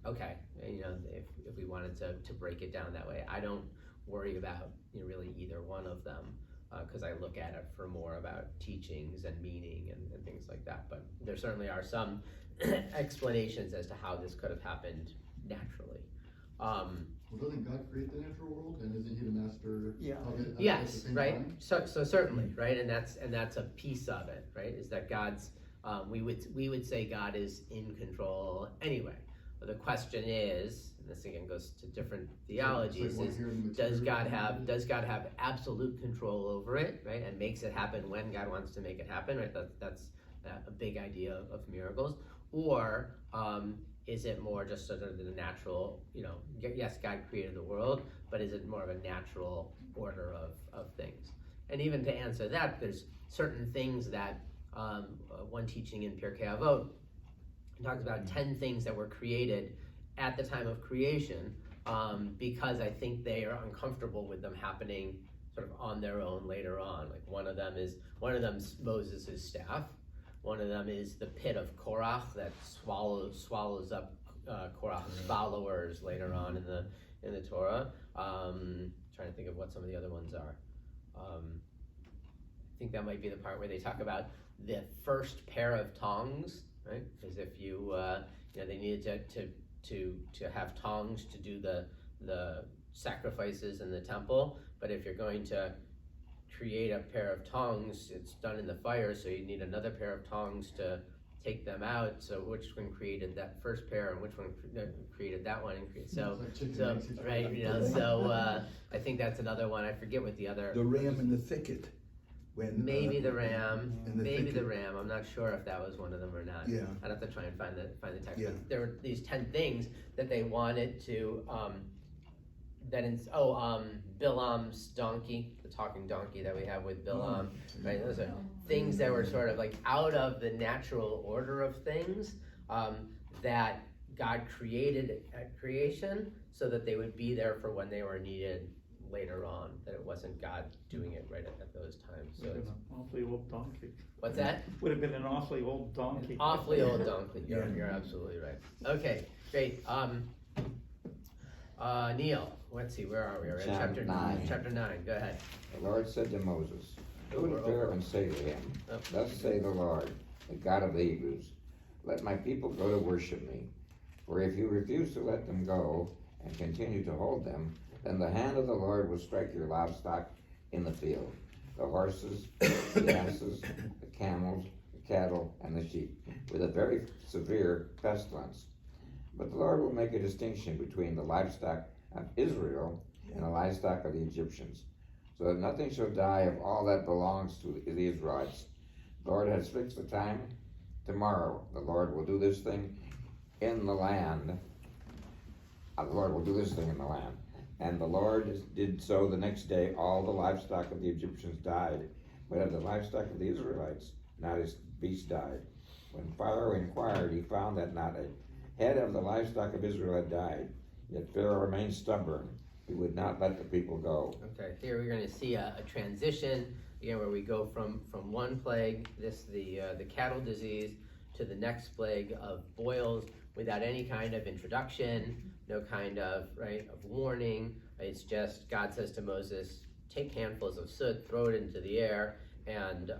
Okay, if we wanted to break it down that way, I don't worry about really either one of them, because I look at it for more about teachings and meaning and things like that. But there certainly are some explanations as to how this could have happened naturally. Well, doesn't God create the natural world, and isn't He the master of it? Yes, right. So certainly, right, and that's a piece of it, right? Is that God's we would say God is in control anyway. But the question is, and this again goes to different theologies, is does God have absolute control over it, right, and makes it happen when God wants to make it happen, right? That's a big idea of miracles, or is it more just sort of the natural, yes, God created the world, but is it more of a natural order of things? And even to answer that, there's certain things that one teaching in Pirkei Avot talks about 10 things that were created at the time of creation, because I think they are uncomfortable with them happening sort of on their own later on. Like one of them's Moses' staff. One of them is the pit of Korach that swallows up Korach's followers later on in the Torah. Trying to think of what some of the other ones are. I think that might be the part where they talk about the first pair of tongs, right? Because if you they needed to have tongs to do the sacrifices in the temple, but if you're going to create a pair of tongs, it's done in the fire, so you need another pair of tongs to take them out. So which one created that first pair, and which one created that one? And so right, I think that's another one. I forget what the other. The ram in the thicket. When, maybe the ram, maybe the thicket. ram. I'm not sure if that was one of them or not. Yeah. I'd have to try and find the text. Yeah. But there were these 10 things that they wanted to Bilam's donkey, the talking donkey that we have with Bilam, right? Those are things that were sort of like out of the natural order of things that God created at creation so that they would be there for when they were needed later on, that it wasn't God doing it right at those times. So it's, an awfully old donkey. what's that? Would have been an awfully old donkey. Awfully old donkey. You're absolutely right. Okay, great. Neil, let's see, where are we? We're at Chapter 9. Chapter 9. Go ahead. The Lord said to Moses, Go to Pharaoh and say to him, Oh. Thus say the Lord, the God of the Hebrews, let my people go to worship me. For if you refuse to let them go and continue to hold them, then the hand of the Lord will strike your livestock in the field, the horses, the asses, the camels, the cattle, and the sheep, with a very severe pestilence. But the Lord will make a distinction between the livestock of Israel and the livestock of the Egyptians, so that nothing shall die of all that belongs to the Israelites. The Lord has fixed the time. Tomorrow the Lord will do this thing in the land. The Lord will do this thing in the land. And the Lord did so the next day. All the livestock of the Egyptians died, but of the livestock of the Israelites, not a beast died. When Pharaoh inquired, he found that not a head of the livestock of Israel had died. Yet Pharaoh remained stubborn. He would not let the people go. Okay, here we're going to see a transition again, where we go from one plague, the cattle disease, to the next plague of boils without any kind of introduction, no kind of warning. It's just God says to Moses, take handfuls of soot, throw it into the air, and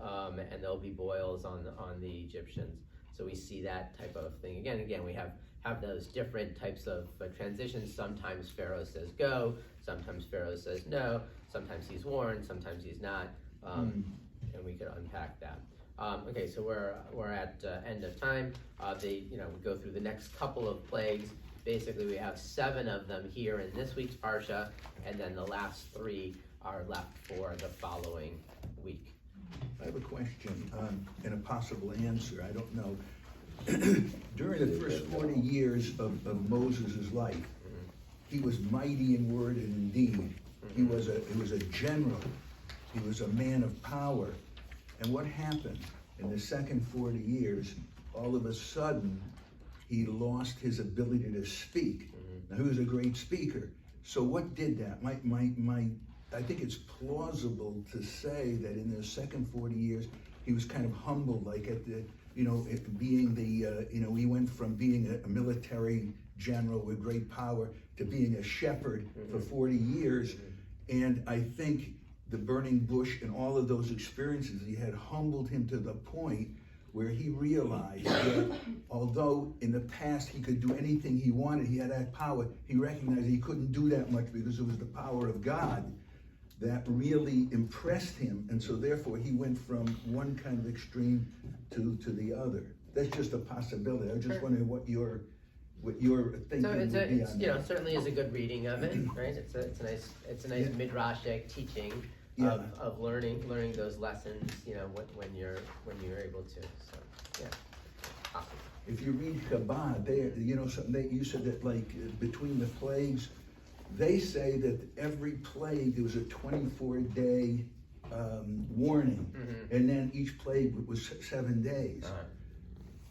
there'll be boils on the Egyptians. So we see that type of thing again. We have those different types of transitions. Sometimes Pharaoh says go, sometimes Pharaoh says no, sometimes he's warned, sometimes he's not, and we could unpack that. Okay, so we're at end of time. We go through the next couple of plagues. Basically, we have 7 of them here in this week's Parsha, and then the last 3 are left for the following week. I have a question and a possible answer. I don't know. During the first 40 years of Moses' life, he was mighty in word and in deed. He was a general. He was a man of power. And what happened in the second 40 years? All of a sudden, he lost his ability to speak. Now, he was a great speaker. So what did that? I think it's plausible to say that in the second 40 years, he was kind of humbled, like at the, being the, he went from being a military general with great power to being a shepherd for 40 years. And I think the burning bush and all of those experiences he had humbled him to the point where he realized that although in the past he could do anything he wanted, he had that power, he recognized he couldn't do that much because it was the power of God that really impressed him. And so therefore he went from one kind of extreme to the other. That's just a possibility. I was just wondering what your thinking would be on that. Certainly is a good reading of it, right? It's a nice midrashic teaching of learning those lessons, when you're able to. So yeah, awesome. If you read Chabad, you said that between the plagues, they say that every plague there was a 24-day warning, and then each plague was 7 days.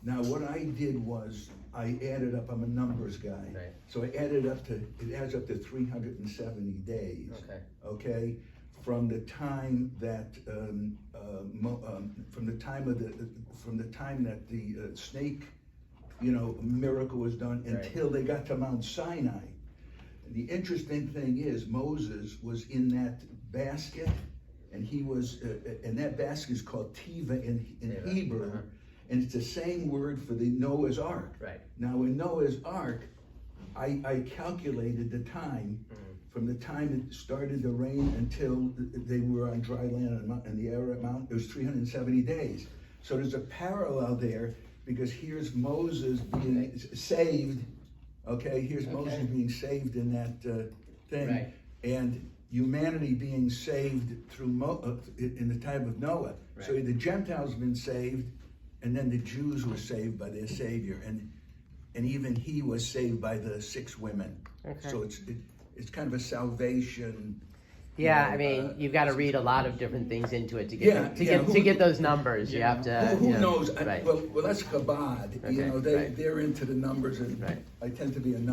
Now what I did was I added up. I'm a numbers guy, so I added up to, it adds up to 370 days. Okay, from the time that from the time that the snake, miracle was done until they got to Mount Sinai. And the interesting thing is Moses was in that basket, and he was, and that basket is called Tiva in Hebrew, and it's the same word for the Noah's Ark. Right. Now in Noah's Ark, I calculated the time. From the time it started to rain until they were on dry land on the Ararat Mountain, it was 370 days. So there's a parallel there, because here's Moses being saved, here's Moses being saved in that thing, Right. and humanity being saved through in the time of Noah. Right. So the Gentiles have been saved, and then the Jews were saved by their Savior, and even he was saved by the 6 women. Okay. So it's kind of a salvation. Yeah, I mean, you've got to read a lot of different things into it to get those numbers. You have to. Who knows? Right. Well, that's Chabad. Okay, They're into the numbers, and Right. I tend to be a